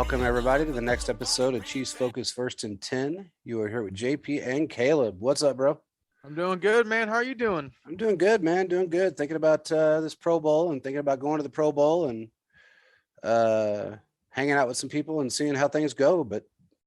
Welcome, everybody, to the next episode of Chiefs Focus First and 10. You are here with JP and Caleb. What's up, bro? I'm doing good, man. How are you doing? I'm doing good, man. Doing good. Thinking about this Pro Bowl and thinking about going to the Pro Bowl and hanging out with some people and seeing how things go. But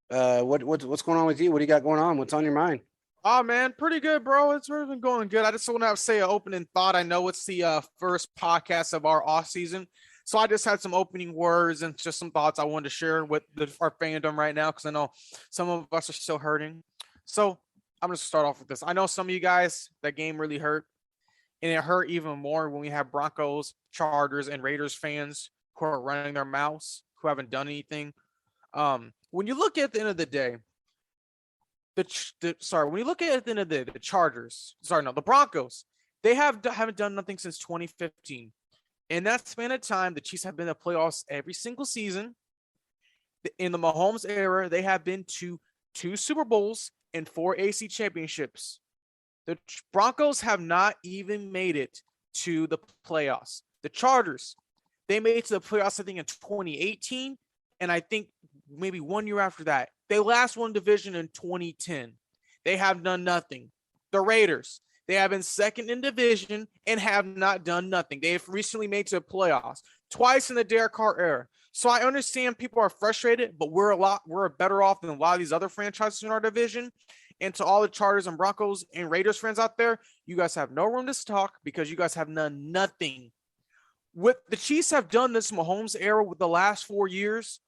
what's going on with you? What do you got going on? What's on your mind? Oh, man, pretty good, bro. It's really been going good. I just want to say an opening thought. I know it's the first podcast of our off season, so I just had some opening words and just some thoughts I wanted to share with our fandom right now because I know some of us are still hurting. So I'm going to start off with this. I know some of you guys, that game really hurt, and it hurt even more when we have Broncos, Chargers, and Raiders fans who are running their mouths, who haven't done anything. When you look at the end of the day, when you look at the end of the the Broncos, they haven't done nothing since 2015. In that span of time, the Chiefs have been in the playoffs every single season. In the Mahomes era, they have been to 2 Super Bowls and 4 AC championships. The Broncos have not even made it to the playoffs. The Chargers, they made it to the playoffs, I think, in 2018, and I think maybe 1 year after that. They last won division in 2010. They have done nothing. The Raiders, they have been second in division and have not done nothing. They have recently made to the playoffs twice in the Derek Carr era. So I understand people are frustrated, but we're better off than a lot of these other franchises in our division. And to all the Chargers and Broncos and Raiders fans out there, you guys have no room to talk because you guys have done nothing. What the Chiefs have done this Mahomes era with the last 4 years,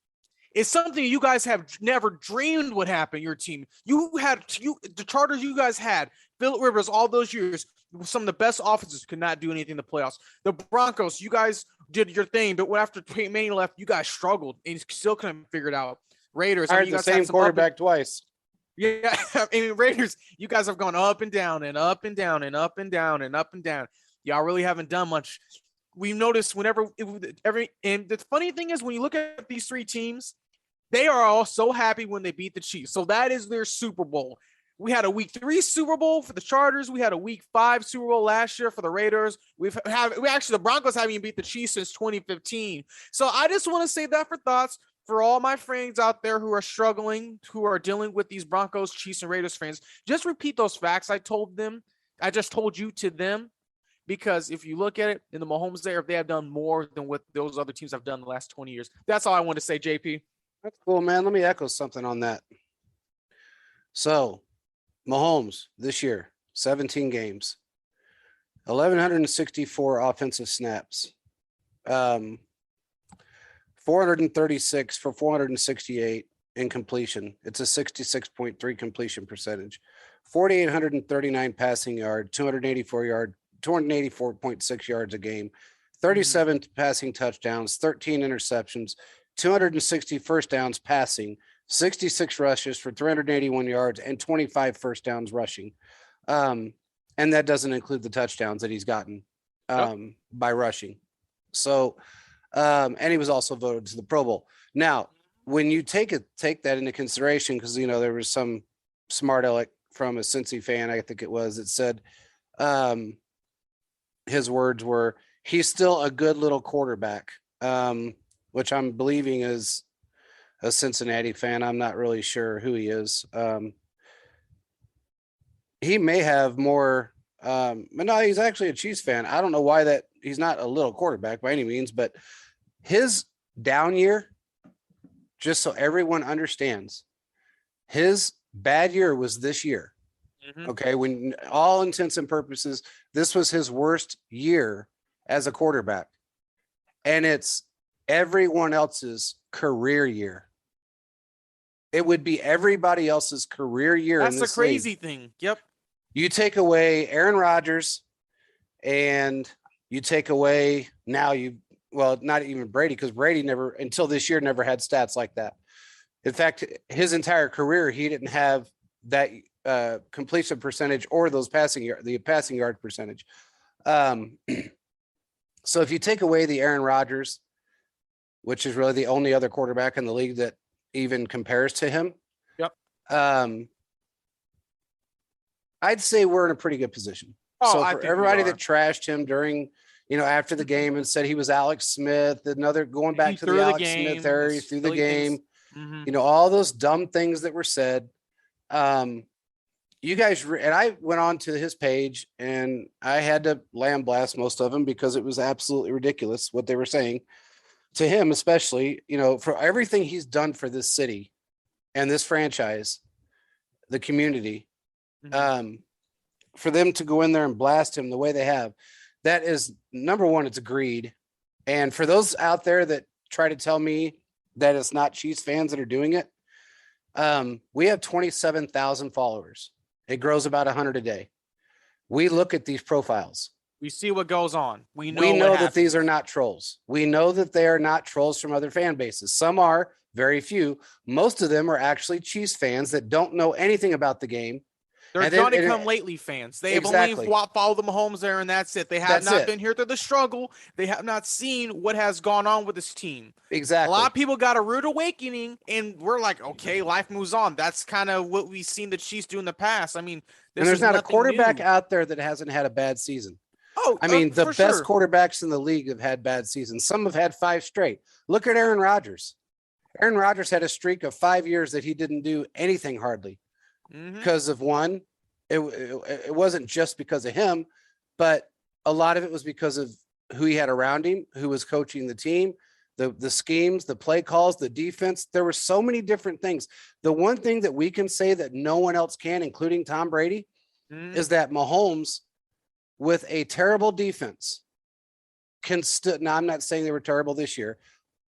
it's something you guys have never dreamed would happen. Your team, the Chargers, you guys had Phillip Rivers all those years. Some of the best offenses could not do anything in the playoffs. The Broncos, you guys did your thing, but after Peyton Manning left, you guys struggled and still couldn't figure it out. Raiders, I the same quarterback twice. Yeah, I mean Raiders, you guys have gone up and down and up and down and up and down and up and down. Y'all really haven't done much. We've noticed and the funny thing is when you look at these 3 teams, they are all so happy when they beat the Chiefs. So that is their Super Bowl. We had a week 3 Super Bowl for the Chargers. We had a week 5 Super Bowl last year for the Raiders. The Broncos haven't even beat the Chiefs since 2015. So I just want to say that for thoughts for all my friends out there who are struggling, who are dealing with these Broncos, Chiefs, and Raiders fans. Just repeat those facts I told them. I just told you to them. Because if you look at it in the Mahomes era, they have done more than what those other teams have done the last 20 years. That's all I want to say, JP. That's cool, man. Let me echo something on that. So, Mahomes this year, 17 games, 1,164 offensive snaps, 436 for 468 in completion. It's a 66.3 completion percentage, 4,839 passing yard, 284.6 yards a game, 37 passing touchdowns, 13 interceptions, 260 first downs passing, 66 rushes for 381 yards, and 25 first downs rushing. And that doesn't include the touchdowns that he's gotten by rushing. So, and he was also voted to the Pro Bowl. Now, when you take that into consideration, because, there was some smart aleck from a Cincy fan, I think it was, that said his words were, he's still a good little quarterback. Which I'm believing is a Cincinnati fan. I'm not really sure who he is. He may have more, but no, he's actually a Chiefs fan. I don't know why that he's not a little quarterback by any means, but his down year, just so everyone understands, his bad year was this year. Mm-hmm. Okay. When all intents and purposes, this was his worst year as a quarterback. And it's everyone else's career year. It would be everybody else's career year. That's the crazy thing. Yep. You take away Aaron Rodgers and you take away not even Brady, because Brady until this year never had stats like that. In fact, his entire career, he didn't have that completion percentage or the passing yard percentage. So if you take away the Aaron Rodgers, which is really the only other quarterback in the league that even compares to him. Yep. I'd say we're in a pretty good position. So for everybody that trashed him during after the game and said he was Alex Smith, another going back to the Alex Smith area through the game, all those dumb things that were said. You guys, and I went on to his page and I had to lambaste most of them because it was absolutely ridiculous what they were saying to him, especially, for everything he's done for this city and this franchise, the community, for them to go in there and blast him the way they have, that is, number one, it's greed. And for those out there that try to tell me that it's not Chiefs fans that are doing it, we have 27,000 followers. It grows about 100 a day. We look at these profiles. We see what goes on. We know that these are not trolls. We know that they are not trolls from other fan bases. Some are, very few. Most of them are actually Chiefs fans that don't know anything about the game. They're Johnny-come-lately fans. They have only followed the Mahomes there, and that's it. They have not been here through the struggle. They have not seen what has gone on with this team. Exactly. A lot of people got a rude awakening, and we're like, okay, life moves on. That's kind of what we've seen the Chiefs do in the past. I mean, and there's not a quarterback out there that hasn't had a bad season. Oh, I mean, the best quarterbacks in the league have had bad seasons. Some have had 5 straight. Look at Aaron Rodgers. Aaron Rodgers had a streak of 5 years that he didn't do anything hardly. Because of one, it wasn't just because of him, but a lot of it was because of who he had around him, who was coaching the team, the schemes, the play calls, the defense. There were so many different things. The one thing that we can say that no one else can, including Tom Brady, is that Mahomes, with a terrible defense, now I'm not saying they were terrible this year,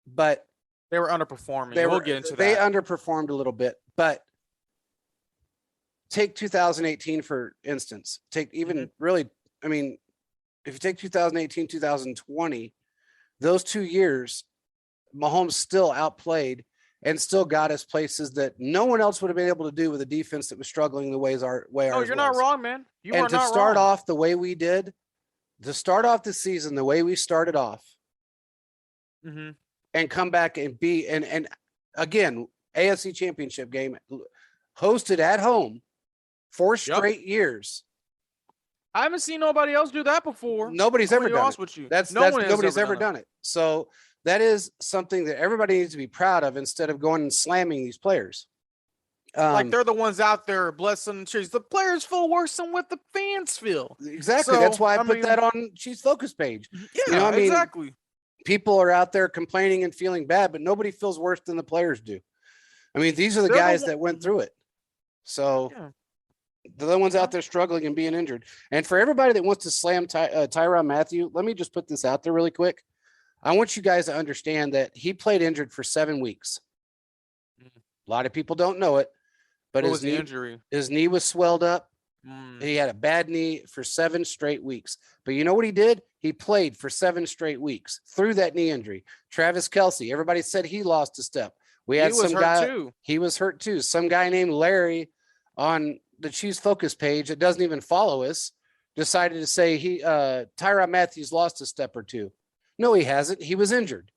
but they were underperforming. We'll get into that. They underperformed a little bit, but take 2018 for instance. Take even really, I mean, if you take 2018, 2020, those 2 years, Mahomes still outplayed and still got us places that no one else would have been able to do with a defense that was struggling the way ours was. Oh, you're not wrong, man. And to start off the way we did, to start off the season the way we started off, and come back and be and again, AFC Championship game hosted at home 4 straight years. I haven't seen nobody else do that before. Nobody's ever done it. With you. Nobody's ever done it. So that is something that everybody needs to be proud of instead of going and slamming these players. Like they're the ones out there blessing the Chiefs. The players feel worse than what the fans feel. Exactly. So, that's why I put that on Chiefs Focus page. Yeah, exactly. People are out there complaining and feeling bad, but nobody feels worse than the players do. I mean, these are the guys that went through it. So they're the ones out there struggling and being injured. And for everybody that wants to slam Tyrann Mathieu, let me just put this out there really quick. I want you guys to understand that he played injured for 7 weeks. A lot of people don't know it, but his knee was swelled up. He had a bad knee for 7 straight weeks. But you know what he did? He played for 7 straight weeks through that knee injury. Travis Kelce, everybody said he lost a step. We had some guy. He was hurt too. Some guy named Larry on the Chiefs Focus page that doesn't even follow us decided to say Tyrann Mathieu's lost a step or 2. No, he hasn't. He was injured.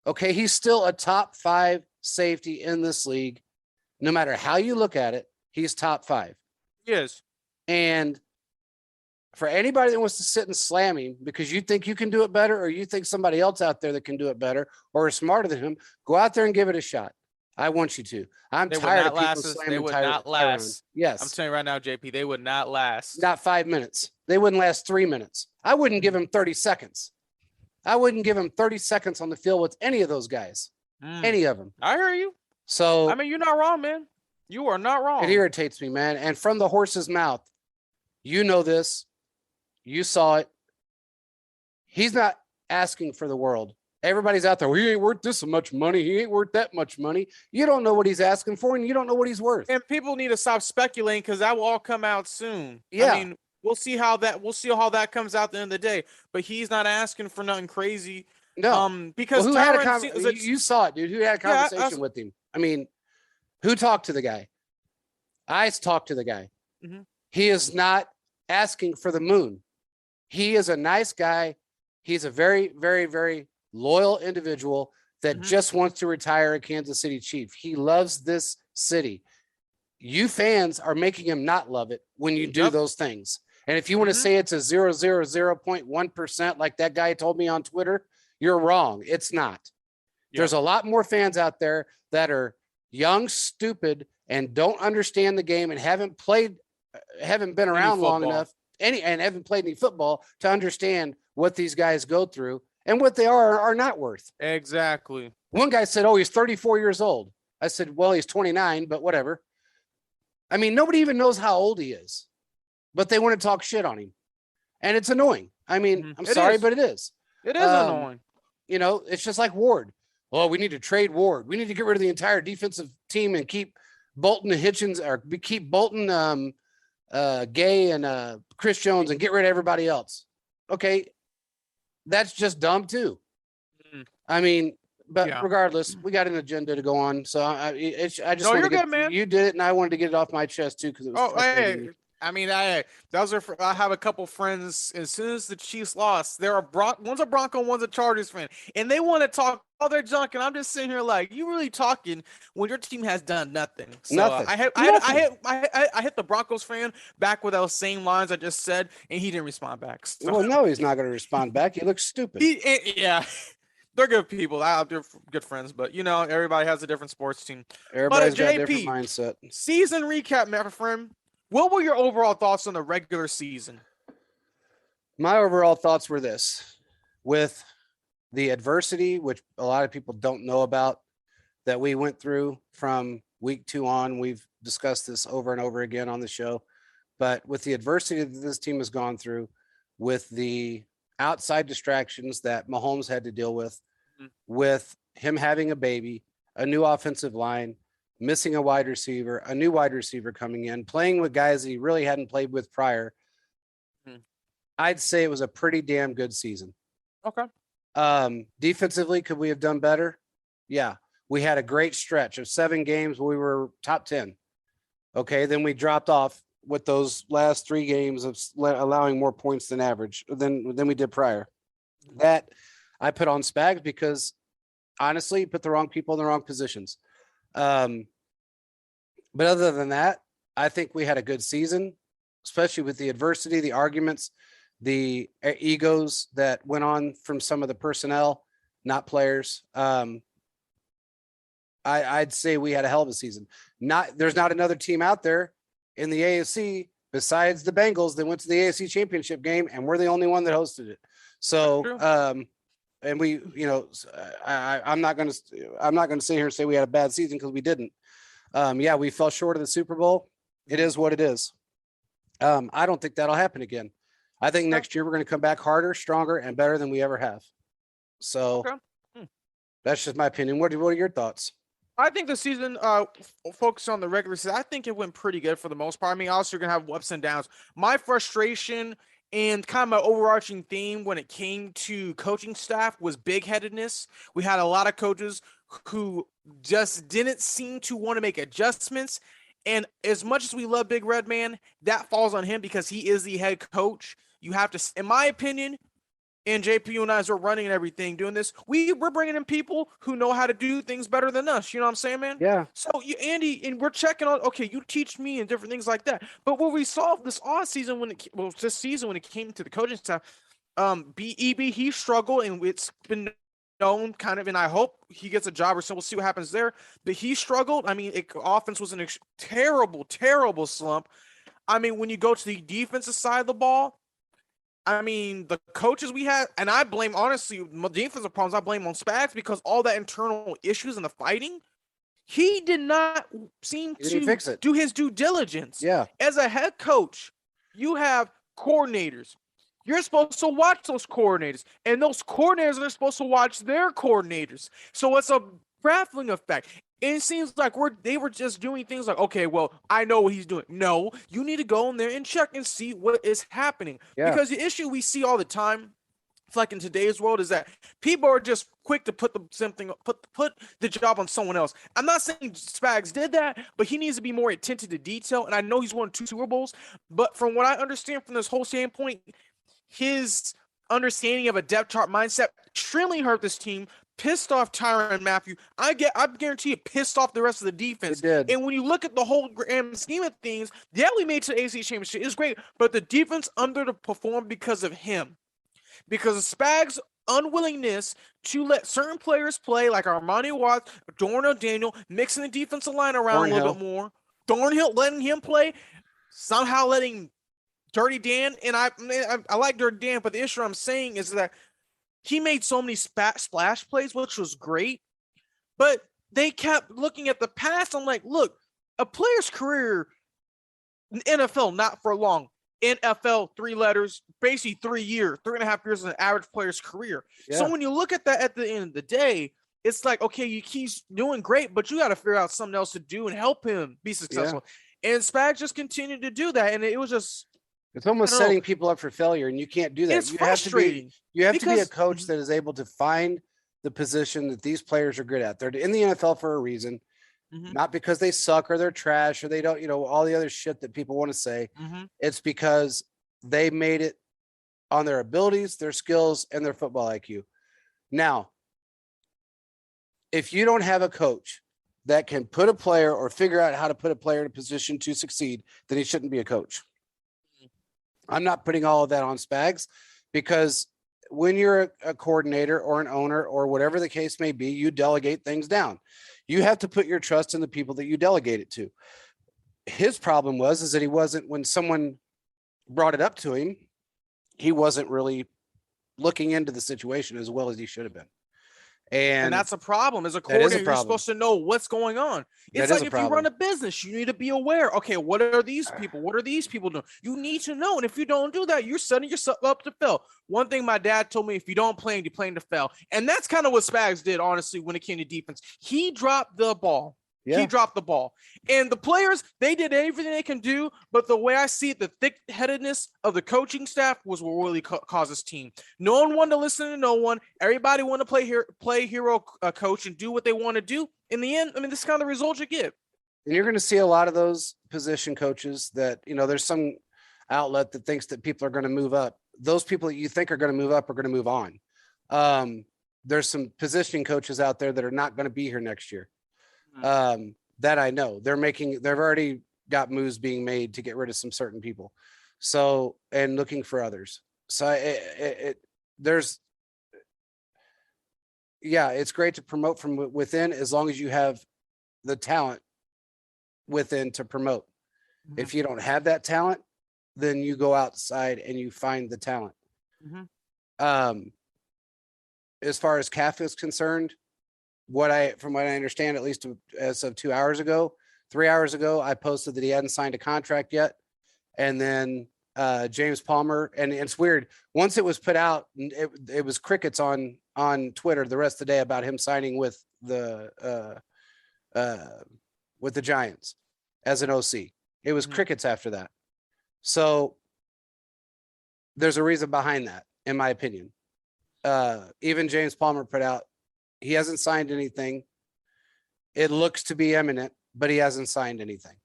Okay, he's still a top 5 safety in this league. No matter how you look at it, he's top 5. Yes. And for anybody that wants to sit and slam him because you think you can do it better or you think somebody else out there that can do it better or is smarter than him, go out there and give it a shot. I want you to. I'm tired of people slamming They would not last. Yes. I'm telling you right now, JP, they would not last. Not 5 minutes. They wouldn't last 3 minutes. I wouldn't give him 30 seconds. I wouldn't give him 30 seconds on the field with any of those guys. Any of them. I hear you. So I mean, you're not wrong, man. You are not wrong. It irritates me, man. And from the horse's mouth, you know this. You saw it. He's not asking for the world. Everybody's out there. Well, he ain't worth this much money. He ain't worth that much money. You don't know what he's asking for, and you don't know what he's worth. And people need to stop speculating because that will all come out soon. Yeah. I mean, we'll see how that comes out at the end of the day. But he's not asking for nothing crazy. No. Because you saw it, dude. Who had a conversation with him? I mean, who talked to the guy? I talked to the guy. He is not asking for the moon. He is a nice guy. He's a very, very, very loyal individual that just wants to retire a Kansas City Chief. He loves this city. You fans are making him not love it when you do those things. And if you want to say it's a 0.1%, like that guy told me on Twitter, you're wrong. It's not. Yep. There's a lot more fans out there that are young, stupid, and don't understand the game and haven't been around long enough and haven't played any football to understand what these guys go through and what they are not worth. Exactly. One guy said, oh, he's 34 years old. I said, well, he's 29, but whatever. I mean, nobody even knows how old he is, but they want to talk shit on him. And it's annoying. I mean, I'm sorry, but it is. It is annoying. You know, it's just like Ward. Oh, we need to trade Ward. We need to get rid of the entire defensive team and keep Bolton and Hitchens, or keep Bolton, Gay and Chris Jones, and get rid of everybody else. Okay. That's just dumb too. I mean, but regardless, we got an agenda to go on. So I just you're good, man. You did it, and I wanted to get it off my chest too, because it was hey. I mean, I have a couple friends. As soon as the Chiefs lost, one's a Bronco, one's a Chargers fan, and they want to talk all their junk. And I'm just sitting here like, you really talking when your team has done nothing? So nothing. I hit the Broncos fan back with those same lines I just said, and he didn't respond back. So. Well, no, he's not going to respond back. He looks stupid. They're good people. They're good friends, but you know, everybody has a different sports team. Everybody's got a different mindset. Season recap, my friend. What were your overall thoughts on the regular season? My overall thoughts were this: with the adversity, which a lot of people don't know about, that we went through from week 2 on. We've discussed this over and over again on the show, but with the adversity that this team has gone through, with the outside distractions that Mahomes had to deal with, with him having a baby, a new offensive line, missing a wide receiver, a new wide receiver coming in, playing with guys that he really hadn't played with prior, I'd say it was a pretty damn good season. Okay. Defensively, could we have done better? Yeah. We had a great stretch of 7 games where we were top 10. Okay. Then we dropped off with those last 3 games of allowing more points than average than we did prior. That I put on Spags because honestly, put the wrong people in the wrong positions. But other than that, I think we had a good season, especially with the adversity, the arguments, the egos that went on from some of the personnel, not players. I'd say we had a hell of a season. There's not another team out there in the AFC besides the Bengals that went to the AFC Championship game, and we're the only one that hosted it. So, and we, you know, I'm not going to sit here and say we had a bad season, because we didn't. We fell short of the Super Bowl. It is what it is. I don't think that'll happen again. I think next year we're going to come back harder, stronger, and better than we ever have. So that's just my opinion. What are your thoughts? I think the season, focused on the regular season, I think it went pretty good for the most part. I mean, obviously you're going to have ups and downs. My frustration and kind of my overarching theme when it came to coaching staff was big-headedness. We had a lot of coaches who just didn't seem to want to make adjustments. And as much as we love Big Red Man, that falls on him because he is the head coach. You have to, in my opinion, and JP and I, as we're running and everything, doing this, we're bringing in people who know how to do things better than us. You know what I'm saying, man? Yeah. So Andy, and we're checking on, okay, you teach me and different things like that. But what we saw this season this season when it came to the coaching staff, EB, he struggled, and it's been known kind of, and I hope he gets a job or so. We'll see what happens there. But he struggled. I mean, offense was in a terrible, terrible slump. I mean, when you go to the defensive side of the ball, I mean, the coaches we had, and I blame, honestly, the defensive problems, I blame on Spags because all that internal issues and the fighting, he did not seem to do his due diligence. Yeah. As a head coach, you have coordinators. You're supposed to watch those coordinators, and those coordinators are supposed to watch their coordinators. So it's a baffling effect. And it seems like they were just doing things like, okay, well, I know what he's doing. No, you need to go in there and check and see what is happening. Yeah. Because the issue we see all the time, like in today's world, is that people are just quick to put the job on someone else. I'm not saying Spags did that, but he needs to be more attentive to detail. And I know he's won 2 Super Bowls, but from what I understand from this whole standpoint, his understanding of a depth chart mindset extremely hurt this team. pissed off Tyrann Mathieu. I guarantee it pissed off the rest of the defense. It did. And when you look at the whole grand scheme of things, yeah, we made to the ACC championship. It's great, but the defense underperformed because of him. Because of Spags' unwillingness to let certain players play, like Armani Watts, Dorno Daniel, mixing the defensive line around a little bit more. Thornhill letting him play, somehow letting Dirty Dan, and I like Dirty Dan, but the issue I'm saying is that he made so many splash plays, which was great, but they kept looking at the past. I'm like, look, a player's career in NFL, not for long. NFL, 3 letters, basically 3 years, 3.5 years of an average player's career. Yeah. So when you look at that at the end of the day, it's like, okay, he's doing great, but you got to figure out something else to do and help him be successful. Yeah. And Spags just continued to do that. And it was just, it's almost setting people up for failure, and you can't do that. It's frustrating. You have to be a coach that is able to find the position that these players are good at. They're in the NFL for a reason, not because they suck or they're trash or they don't, all the other shit that people want to say. It's because they made it on their abilities, their skills, and their football IQ. Now, if you don't have a coach that can put a player or figure out how to put a player in a position to succeed, then he shouldn't be a coach. I'm not putting all of that on Spags, because when you're a coordinator or an owner or whatever the case may be, you delegate things down. You have to put your trust in the people that you delegate it to. His problem is that he wasn't, when someone brought it up to him, he wasn't really looking into the situation as well as he should have been. And that's a problem. As a coordinator, you're supposed to know what's going on. It's like if you run a business, you need to be aware. Okay, what are these people? What are these people doing? You need to know. And if you don't do that, you're setting yourself up to fail. One thing my dad told me, if you don't play, you're playing to fail. And that's kind of what Spags did, honestly, when it came to defense. He dropped the ball. Yeah. He dropped the ball. And the players, they did everything they can do, but the way I see it, the thick-headedness of the coaching staff was what really caused this team. No one wanted to listen to no one. Everybody wanted to play hero coach and do what they want to do. In the end, this is kind of the result you get. And you're going to see a lot of those position coaches that, there's some outlet that thinks that people are going to move up. Those people that you think are going to move up are going to move on. There's some positioning coaches out there that are not going to be here next year. That I know they've already got moves being made to get rid of some certain people. So, and looking for others. So it's great to promote from within as long as you have the talent within to promote. If you don't have that talent, then you go outside and you find the talent. As far as Kafka is concerned, from what I understand, at least as of 3 hours ago, I posted that he hadn't signed a contract yet. And then James Palmer, and it's weird. Once it was put out, it was crickets on Twitter the rest of the day about him signing with the Giants as an OC. It was crickets after that. So there's a reason behind that, in my opinion. Even James Palmer put out, he hasn't signed anything. It looks to be imminent, but he hasn't signed anything.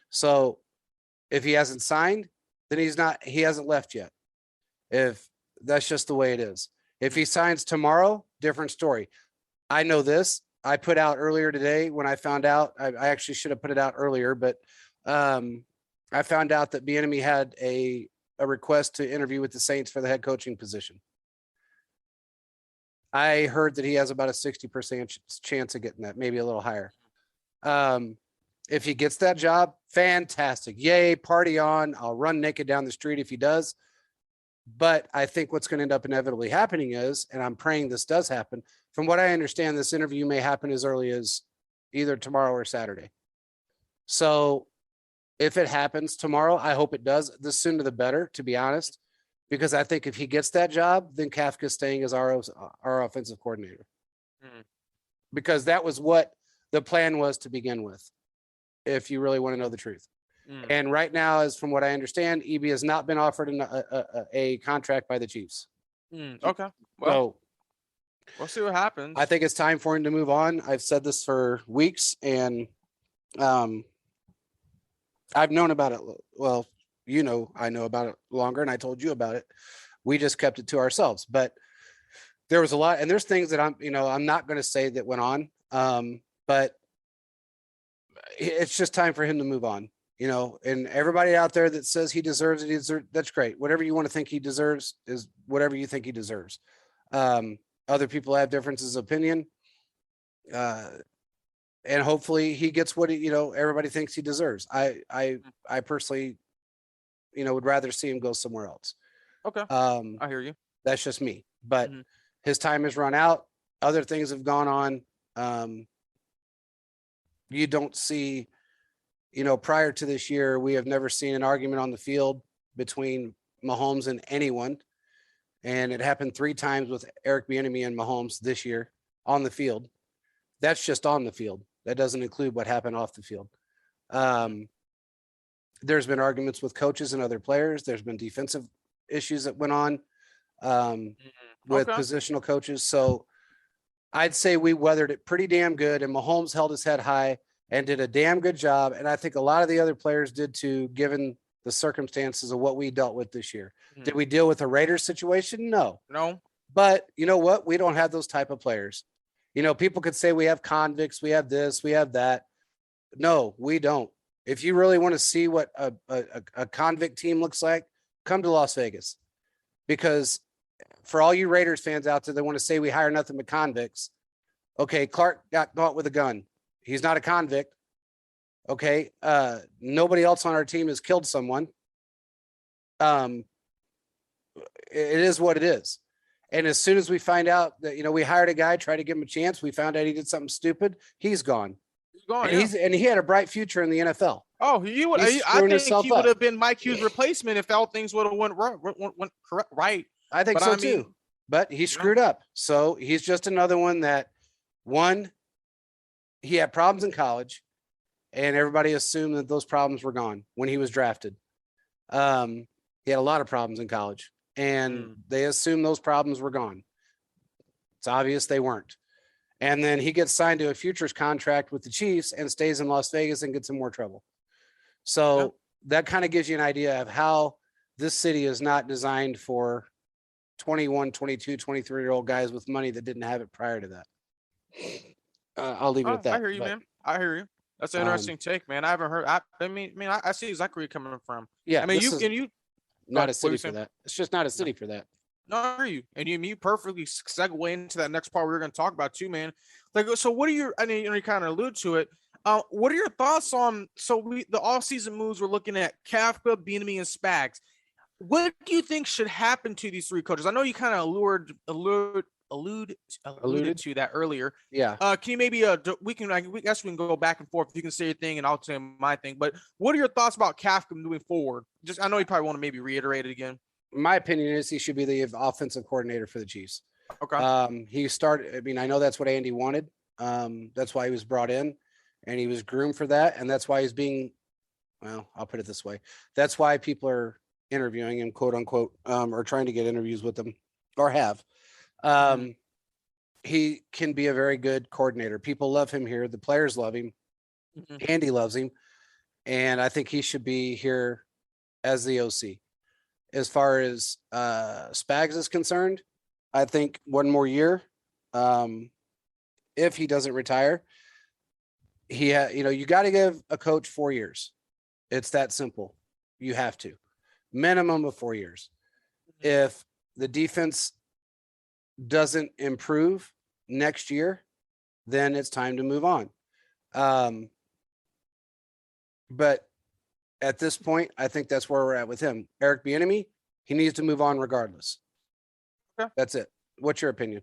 So if he hasn't signed, then he hasn't left yet. If that's just the way it is. If he signs tomorrow, different story. I know this. I put out earlier today when I found out, I actually should have put it out earlier, but I found out that Bieniemy had a request to interview with the Saints for the head coaching position. I heard that he has about a 60% chance of getting that, maybe a little higher. If he gets that job, fantastic. Yay, party on. I'll run naked down the street if he does. But I think what's going to end up inevitably happening is, and I'm praying this does happen, from what I understand, this interview may happen as early as either tomorrow or Saturday. So if it happens tomorrow, I hope it does. The sooner the better, to be honest. Because I think if he gets that job, then Kafka's staying as our offensive coordinator. Because that was what the plan was to begin with, if you really want to know the truth. And right now, as from what I understand, EB has not been offered a contract by the Chiefs. Okay. Well, we'll see what happens. I think it's time for him to move on. I've said this for weeks, and I've known about it. Well, I know about it longer, and I told you about it. We just kept it to ourselves. But there was a lot, and there's things that I'm not going to say that went on. But it's just time for him to move on, and everybody out there that says he deserves it, that's great. Whatever you want to think he deserves is whatever you think he deserves. Other people have differences of opinion. And hopefully he gets what everybody thinks he deserves. I personally, would rather see him go somewhere else. Okay. I hear you. That's just me, but his time has run out. Other things have gone on. You don't see, prior to this year, we have never seen an argument on the field between Mahomes and anyone. And it happened 3 times with Eric Bieniemy and Mahomes this year on the field. That's just on the field. That doesn't include what happened off the field. There's been arguments with coaches and other players. There's been defensive issues that went on with positional coaches. So I'd say we weathered it pretty damn good, and Mahomes held his head high and did a damn good job. And I think a lot of the other players did too, given the circumstances of what we dealt with this year. Did we deal with a Raiders situation? No. But you know what? We don't have those type of players. People could say we have convicts, we have this, we have that. No, we don't. If you really want to see what a convict team looks like, come to Las Vegas. Because for all you Raiders fans out there that want to say we hire nothing but convicts, okay, Clark got caught with a gun. He's not a convict. Okay. Nobody else on our team has killed someone. It is what it is. And as soon as we find out that, we hired a guy, tried to give him a chance, we found out he did something stupid, he's gone. And he had a bright future in the NFL. Oh, he would. I think he would have been Mike Hughes' replacement if all things would have went right. I think so too. But he screwed up. So he's just another one that, he had problems in college, and everybody assumed that those problems were gone when he was drafted. He had a lot of problems in college, and they assumed those problems were gone. It's obvious they weren't. And then he gets signed to a futures contract with the Chiefs and stays in Las Vegas and gets in more trouble. So that kind of gives you an idea of how this city is not designed for 21, 22, 23-year-old guys with money that didn't have it prior to that. I'll leave it at that. I hear you, man. I hear you. That's an interesting take, man. I haven't heard. I see exactly where you're coming from. Yeah. I mean, you not a city for that. It's just not a city for that. No, I hear you. And you perfectly segue into that next part we're going to talk about too, man. Like, so what are your, I mean, you kind of allude to it. What are your thoughts on, the off-season moves, we're looking at Kafka, Bieniemy, and Spags. What do you think should happen to these 3 coaches? I know you kind of alluded to that earlier. Yeah. Can you maybe, I guess we can go back and forth. You can say your thing and I'll say my thing, but what are your thoughts about Kafka moving forward? I know you probably want to maybe reiterate it again. My opinion is he should be the offensive coordinator for the Chiefs. Okay. He started, I know that's what Andy wanted. That's why he was brought in, and he was groomed for that. And that's why he's being, I'll put it this way. That's why people are interviewing him, quote unquote, or trying to get interviews with him, or have. He can be a very good coordinator. People love him here. The players love him. Andy loves him. And I think he should be here as the OC. As far as Spags is concerned, I think one more year, if he doesn't retire, you got to give a coach 4 years. It's that simple. You have to. Minimum of 4 years. If the defense doesn't improve next year, then it's time to move on. But at this point, I think that's where we're at with him. Eric Bieniemy, he needs to move on regardless. Okay. That's it. What's your opinion?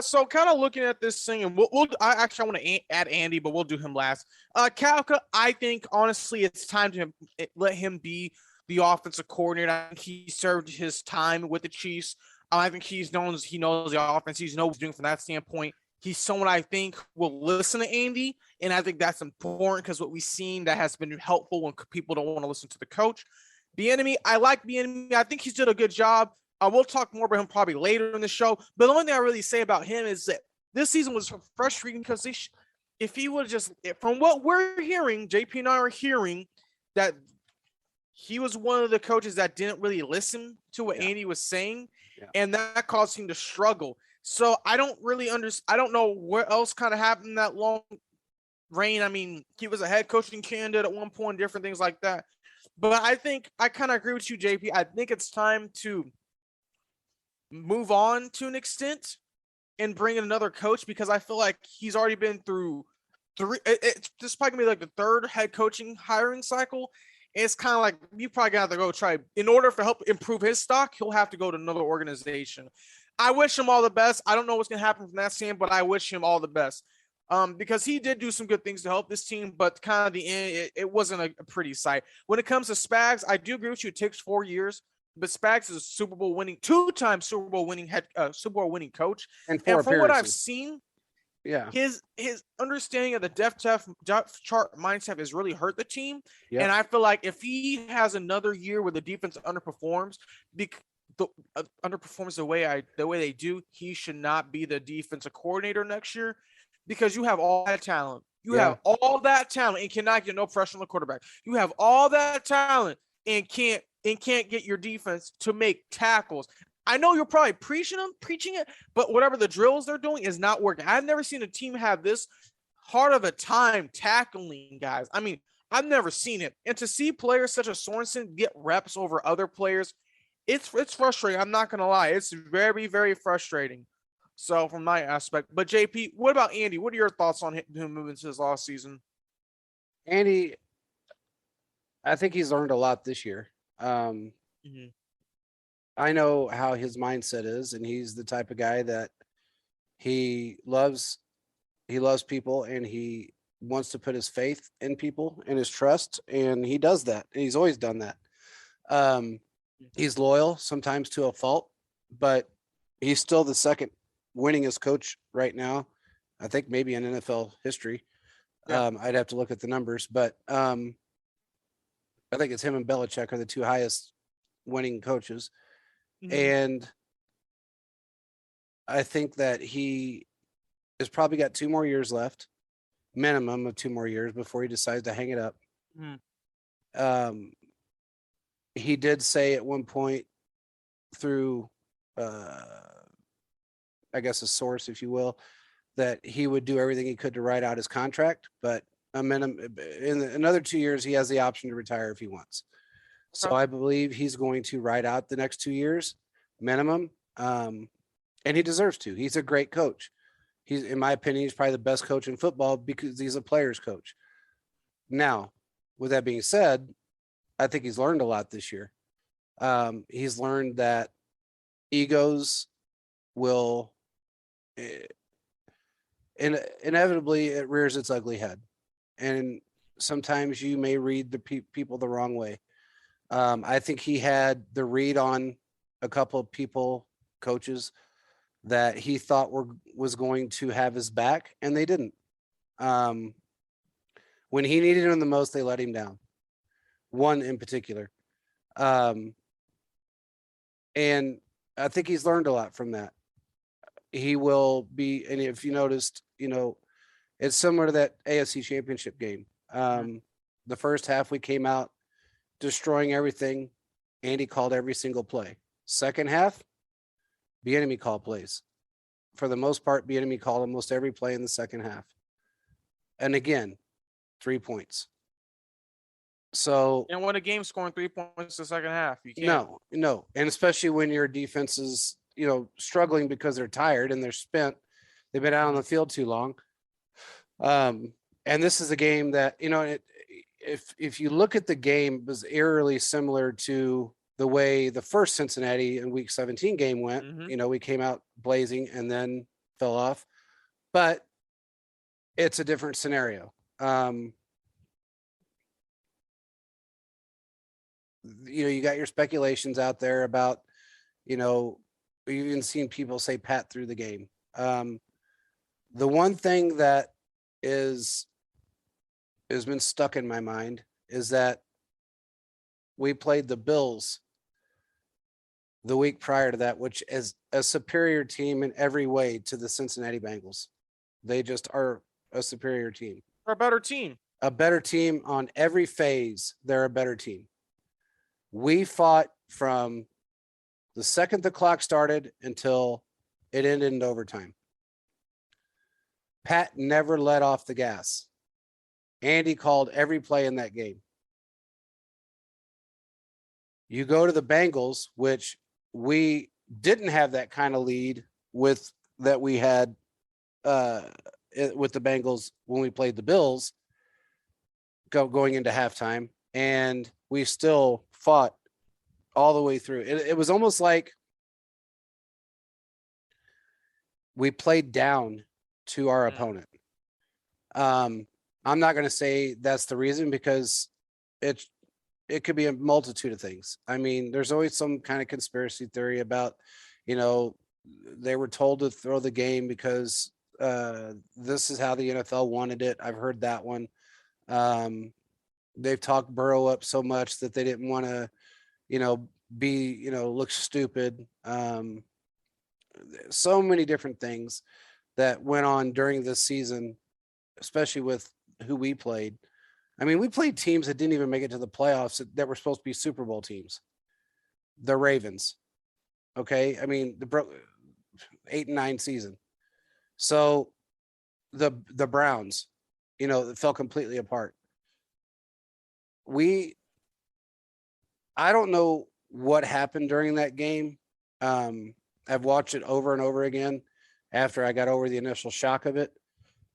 So kind of looking at this thing, and I want to add Andy, but we'll do him last. Kafka, I think honestly, it's time to let him be the offensive coordinator. I think he served his time with the Chiefs. I think he knows the offense. He knows what he's doing from that standpoint. He's someone I think will listen to Andy, and I think that's important because what we've seen that has been helpful when people don't want to listen to the coach. Bieniemy, I like Bieniemy. I think he's did a good job. We'll talk more about him probably later in the show. But the only thing I really say about him is that this season was frustrating because if he would just, from what we're hearing, JP and I are hearing that he was one of the coaches that didn't really listen to what Andy was saying, and that caused him to struggle. So I don't really I don't know what else kind of happened in that long reign. I mean, he was a head coaching candidate at one point, different things like that. But I think I kind of agree with you, JP. I think it's time to move on to an extent and bring in another coach because I feel like he's already been through three. This is probably gonna be like the third head coaching hiring cycle. It's kind of like you probably got to go try in order for help improve his stock. He'll have to go to another organization. I wish him all the best. I don't know what's gonna happen from that stand, but I wish him all the best. Because he did do some good things to help this team, but kind of the end, it wasn't a pretty sight. When it comes to Spags, I do agree with you. It takes 4 years, but Spags is a Super Bowl winning, 2-time Super Bowl winning Super Bowl winning coach. And 4 And from what I've appearances. seen, Yeah. his understanding of the depth chart mindset has really hurt the team. Yep. And I feel like if he has another year where the defense underperforms, underperforms the way they do, he should not be the defensive coordinator next year because you have all that talent. You have all that talent and cannot get no pressure on the quarterback. You have all that talent and can't get your defense to make tackles. I know you're probably preaching it, but whatever the drills they're doing is not working. I've never seen a team have this hard of a time tackling guys. I mean, I've never seen it. And to see players such as Sorensen get reps over other players, it's frustrating. I'm not going to lie. It's very, very frustrating. So from my aspect, but JP, what about Andy? What are your thoughts on him moving to his last season? Andy, I think he's learned a lot this year. I know how his mindset is, and he's the type of guy that he loves people, and he wants to put his faith in people and his trust, and he does that. And he's always done that. He's loyal, sometimes to a fault, but he's still the second winningest coach right now. I think maybe in NFL history. Yeah. I'd have to look at the numbers, but I think it's him and Belichick are the two highest winning coaches. And I think that he has probably got 2 more years left, minimum of 2 more years before he decides to hang it up. He did say at one point through, I guess, a source, if you will, that he would do everything he could to write out his contract, but in another 2 years, he has the option to retire if he wants. So I believe he's going to ride out the next 2 years minimum. And he deserves to. He's a great coach. He's, in my opinion, he's probably the best coach in football because he's a player's coach. Now, with that being said, I think he's learned a lot this year. He's learned that egos will inevitably it rears its ugly head. And sometimes you may read the people the wrong way. I think he had the read on a couple of coaches that he thought was going to have his back, and they didn't. When he needed him the most, they let him down. One in particular. And I think he's learned a lot from that. He will be, and if you noticed, it's similar to that AFC Championship game. The first half, we came out destroying everything. Andy called every single play. Second half, Bieniemy called plays. For the most part, Bieniemy called almost every play in the second half. And again, 3 points. So, and when a game's scoring 3 points the second half, you can't. No, and especially when your defense is, struggling because they're tired and they're spent. They've been out on the field too long. And this is a game that, if you look at the game, it was eerily similar to the way the first Cincinnati in Week 17 game went. We came out blazing and then fell off, but it's a different scenario. You got your speculations out there about, we've even seen people say Pat through the game. The one thing that has been stuck in my mind is that we played the Bills the week prior to that, which is a superior team in every way to the Cincinnati Bengals. They just are a superior team. They're a better team. A better team on every phase. They're a better team. We fought from the second the clock started until it ended in overtime. Pat never let off the gas. Andy called every play in that game. You go to the Bengals, which we didn't have that kind of lead with that we had with the Bengals when we played the Bills going into halftime, and we still fought all the way through. It was almost like we played down to our opponent. I'm not going to say that's the reason, because it could be a multitude of things. I mean, there's always some kind of conspiracy theory about, they were told to throw the game because this is how the NFL wanted it. I've heard that one. They've talked Burrow up so much that they didn't want to, look stupid. So many different things that went on during this season, especially with who we played. I mean, we played teams that didn't even make it to the playoffs that were supposed to be Super Bowl teams. The Ravens. Okay. I mean, the 8-9 season. So the Browns, it fell completely apart. I don't know what happened during that game. I've watched it over and over again after I got over the initial shock of it.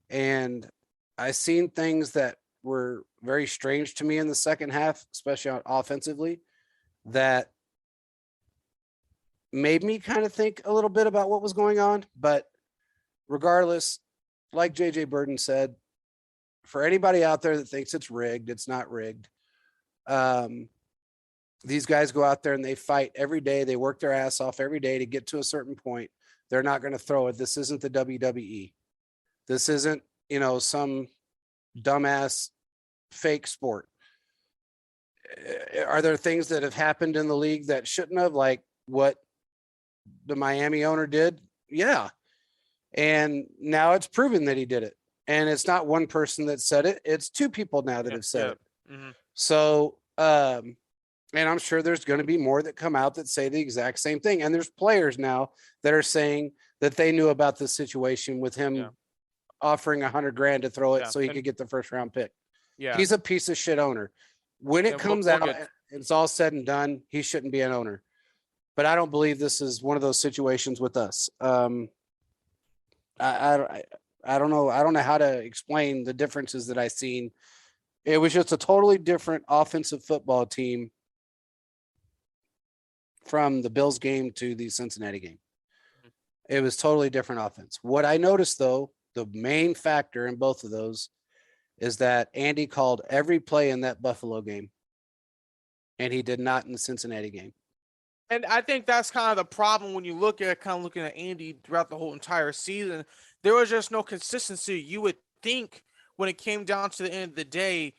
And I seen things that were very strange to me in the second half, especially offensively, that made me kind of think a little bit about what was going on. But regardless, like JJ Burden said, for anybody out there that thinks it's rigged, it's not rigged. These guys go out there and they fight every day. They work their ass off every day to get to a certain point. They're not going to throw it. This isn't the WWE. This isn't, some dumbass fake sport. Are there things that have happened in the league that shouldn't have, like what the Miami owner did? Yeah. And now it's proven that he did it. And it's not one person that said it. It's two people now that have said it. Mm-hmm. So, and I'm sure there's going to be more that come out that say the exact same thing. And there's players now that are saying that they knew about this situation with him offering $100,000 to throw it so he could get the first round pick. Yeah. He's a piece of shit owner. When it comes out, it's all said and done, he shouldn't be an owner. But I don't believe this is one of those situations with us. I don't know. I don't know how to explain the differences that I seen. It was just a totally different offensive football team from the Bills game to the Cincinnati game. It was totally different offense. What I noticed, though, the main factor in both of those is that Andy called every play in that Buffalo game, and he did not in the Cincinnati game. And I think that's kind of the problem when you look at looking at Andy throughout the whole entire season. There was just no consistency. You would think when it came down to the end of the day,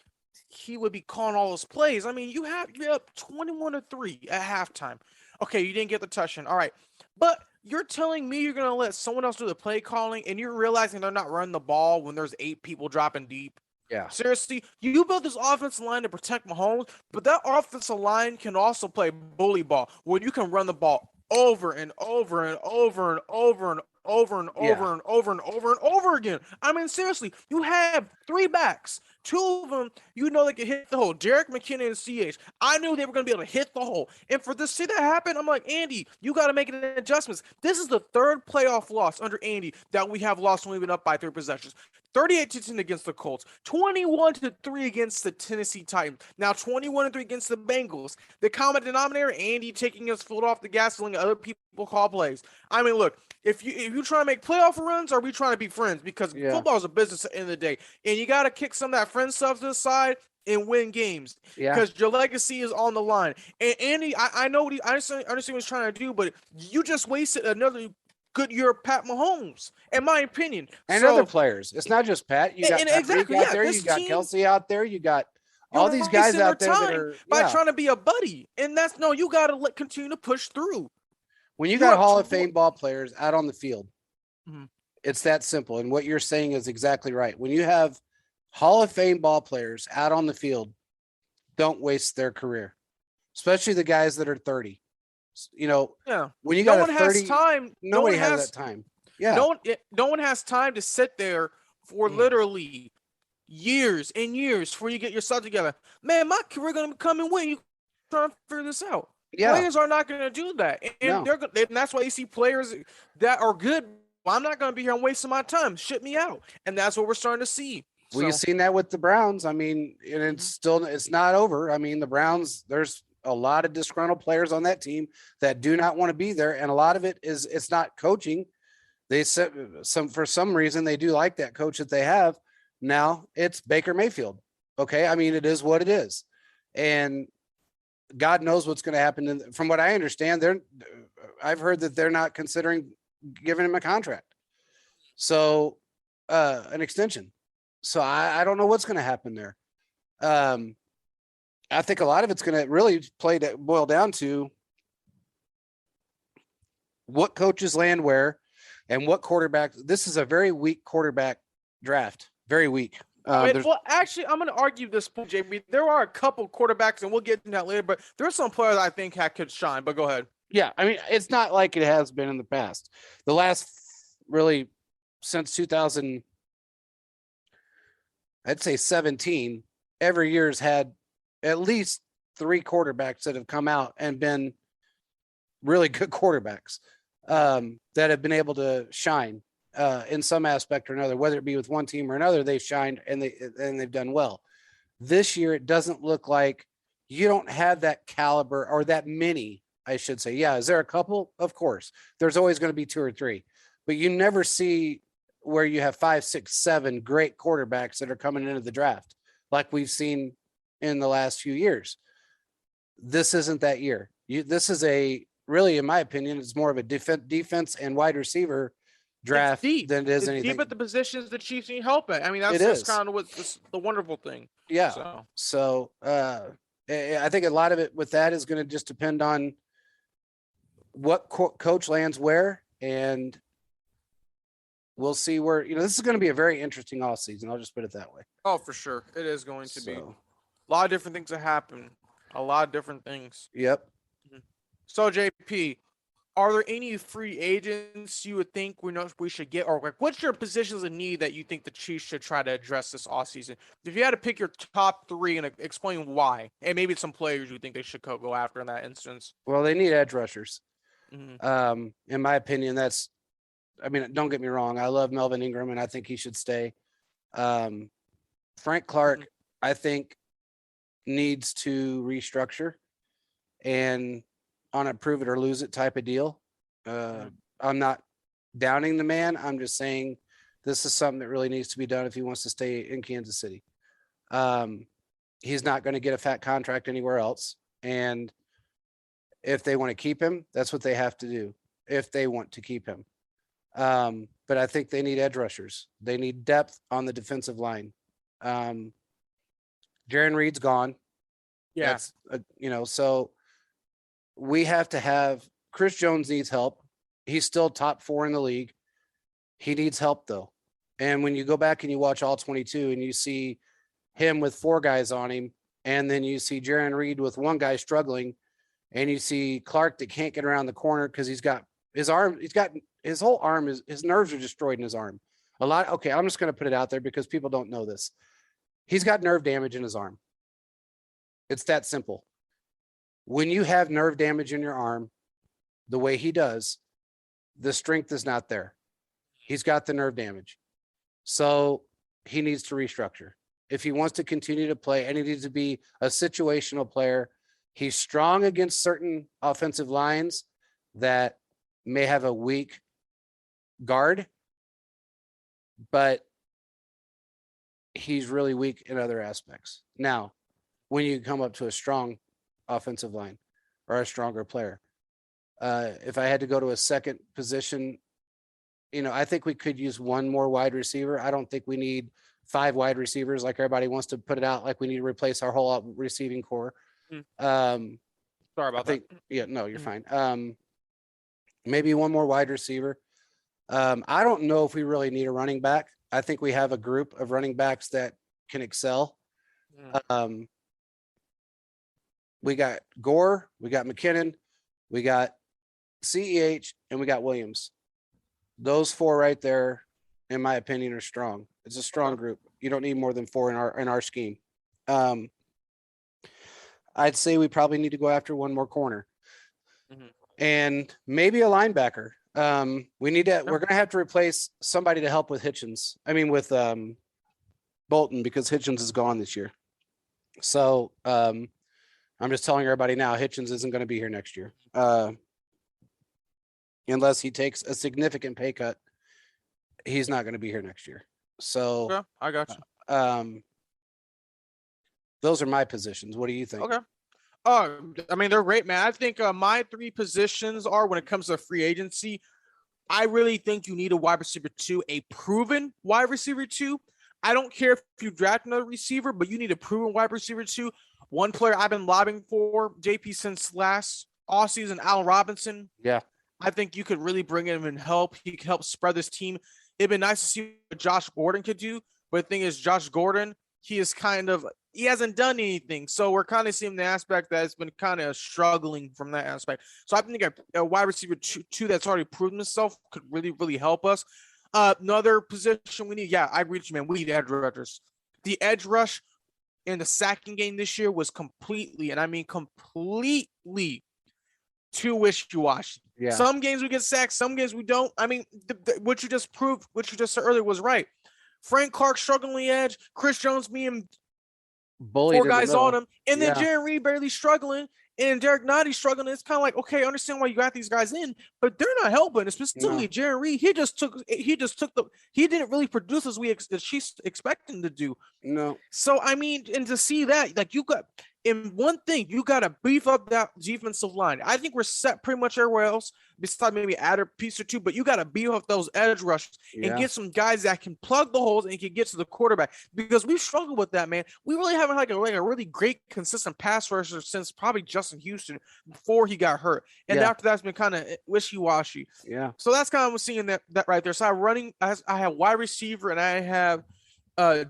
he would be calling all those plays. I mean, you're up 21-3 at halftime. Okay, you didn't get the touchdown. All right. But you're telling me you're going to let someone else do the play calling, and you're realizing they're not running the ball when there's 8 people dropping deep. Yeah. Seriously, you built this offensive line to protect Mahomes, but that offensive line can also play bully ball where you can run the ball over and over and over and over and over and over and over and over and over again. I mean, seriously, you have 3 backs. 2 of them, they can hit the hole. Jerick McKinnon and CH. I knew they were going to be able to hit the hole. And for this to see that happen, I'm like, Andy, you got to make an adjustments. This is the 3rd playoff loss under Andy that we have lost when we've been up by 3 possessions. 38-10 against the Colts, 21-3 against the Tennessee Titans, now 21-3 against the Bengals. The common denominator, Andy taking his foot off the gas and letting other people call plays. I mean, look, if you try to make playoff runs, or are we trying to be friends? Because football is a business at the end of the day, and you got to kick some of that friend stuff to the side and win games because your legacy is on the line. And Andy, I know I understand what he's trying to do, but you just wasted another good year of Pat Mahomes, in my opinion. And other players. It's not just Pat. You got Patrick out there. You got Kelsey out there. You got all these guys out there that are by trying to be a buddy. And you got to continue to push through. When you got Hall of Fame ball players out on the field, it's that simple. And what you're saying is exactly right. When you have Hall of Fame ball players out on the field, don't waste their career, especially the guys that are 30. You know, Yeah. when you No got one a has 30, time. No one nobody has has that time. Yeah. no one has time to sit there for literally years and years before you get yourself together. Man, my career gonna come and when you trying to figure this out. Yeah. Players are not gonna do that, and No. and that's why you see players that are good. Well, I'm not gonna be here. I'm wasting my time. Ship me out, and that's what we're starting to see. Well, you've seen that with the Browns. I mean, and it's not over. I mean, the Browns, there's a lot of disgruntled players on that team that do not want to be there. And a lot of it is it's not coaching. They said for some reason they do like that coach that they have. Now it's Baker Mayfield. Okay. I mean, it is what it is. And God knows what's going to happen. And from what I understand, I've heard that they're not considering giving him a contract. So an extension. So I don't know what's going to happen there. I think a lot of it's going to really boil down to what coaches land where and what quarterback. This is a very weak quarterback draft. Very weak. Well, actually, I'm going to argue this point, JB. There are a couple quarterbacks, and we'll get into that later, but there's some players I think could shine, but go ahead. Yeah, I mean, it's not like it has been in the past. The last really since 2000, I'd say 17, every year's had at least 3 quarterbacks that have come out and been really good quarterbacks that have been able to shine in some aspect or another, whether it be with one team or another. They've shined and they've done well. This year, it doesn't look like you don't have that caliber or that many, I should say. Yeah, is there a couple? Of course. There's always going to be 2 or 3, but you never see where you have 5, 6, 7 great quarterbacks that are coming into the draft like we've seen in the last few years. This isn't that year. This is really, in my opinion, it's more of a defense and wide receiver draft than it is anything. Deep at the positions the Chiefs need help at. I mean, that's kind of what's the wonderful thing. Yeah. So I think a lot of it with that is going to just depend on what coach lands where, and we'll see where, this is going to be a very interesting off season. I'll just put it that way. Oh, for sure. It is going to be a lot of different things that happen. A lot of different things. Yep. So JP, are there any free agents you would think we should get, or what's your positions of need that you think the Chiefs should try to address this offseason? If you had to pick your top 3 and explain why, and maybe some players you think they should go after in that instance. Well, they need edge rushers. In my opinion, don't get me wrong. I love Melvin Ingram and I think he should stay. Frank Clark, I think, needs to restructure and on a prove it or lose it type of deal. I'm not downing the man. I'm just saying this is something that really needs to be done if he wants to stay in Kansas City. He's not going to get a fat contract anywhere else. And if they want to keep him, that's what they have to do if they want to keep him. But I think they need edge rushers. They need depth on the defensive line. Jaron Reed's gone. Yeah. So we have to have Chris Jones needs help. He's still top 4 in the league. He needs help though. And when you go back and you watch all 22 and you see him with 4 guys on him, and then you see Jaron Reed with 1 guy struggling, and you see Clark that can't get around the corner because he's got his whole arm, his nerves are destroyed in his arm. Okay, I'm just going to put it out there because people don't know this. He's got nerve damage in his arm. It's that simple. When you have nerve damage in your arm, the way he does, the strength is not there. He's got the nerve damage. So he needs to restructure. If he wants to continue to play, and he needs to be a situational player, he's strong against certain offensive lines that may have a weak guard, but he's really weak in other aspects. Now, when you come up to a strong offensive line or a stronger player, if I had to go to a second position, I think we could use 1 more wide receiver. I don't think we need 5 wide receivers like everybody wants to put it out, like we need to replace our whole receiving core. Sorry about that. Yeah, no, you're fine. Maybe 1 more wide receiver. I don't know if we really need a running back. I think we have a group of running backs that can excel. We got Gore, we got McKinnon, We got CEH, and we got Williams. Those four right there, in my opinion, are strong. It's a strong group. You don't need more than four in our scheme. I'd say we probably need to go after one more corner, and maybe a linebacker. We're going to have to replace somebody to help with Hitchens. I mean, with Bolton, because Hitchens is gone this year. So I'm just telling everybody now, Hitchens isn't going to be here next year. Unless he takes a significant pay cut, he's not going to be here next year. So yeah, I got you. Those are my positions. What do you think? Okay. I mean, they're great, man. I think my three positions are, when it comes to free agency, I really think you need a wide receiver 2, a proven wide receiver 2. I don't care if you draft another receiver, but you need a proven wide receiver 2. One player I've been lobbying for, JP, since last offseason, Allen Robinson. Yeah. I think you could really bring him and help. He could help spread this team. It'd be nice to see what Josh Gordon could do. But the thing is, Josh Gordon, he hasn't done anything. So we're kind of seeing the aspect that has been kind of struggling from that aspect. So I think a wide receiver 2 that's already proven himself could really, really help us. Another position we need, I agree with you, man. We need edge rushers. The edge rush in the sacking game this year was completely, and I mean completely, too wishy-washy. Yeah. Some games we get sacked, some games we don't. I mean, what you just proved, what you just said earlier was right. Frank Clark struggling the edge, Chris Jones being bullied, 4 guys on him, and then Yeah. Jerry Reed barely struggling, and Derek Nottie struggling. It's kind of like, okay, I understand why you got these guys in, but they're not helping. Specifically, Jerry Reed, he didn't really produce as she's expecting to do. No. So I mean, and to see that, like, you got, in one thing, you got to beef up that defensive line. I think we're set pretty much everywhere else, besides maybe add a piece or two, but you got to beef up those edge rushers and get some guys that can plug the holes and can get to the quarterback, because we've struggled with that, man. We really haven't had like a really great, consistent pass rusher since probably Justin Houston before he got hurt. And after that's been kind of wishy-washy. Yeah. So that's kind of seeing that right there. So I have wide receiver, and I have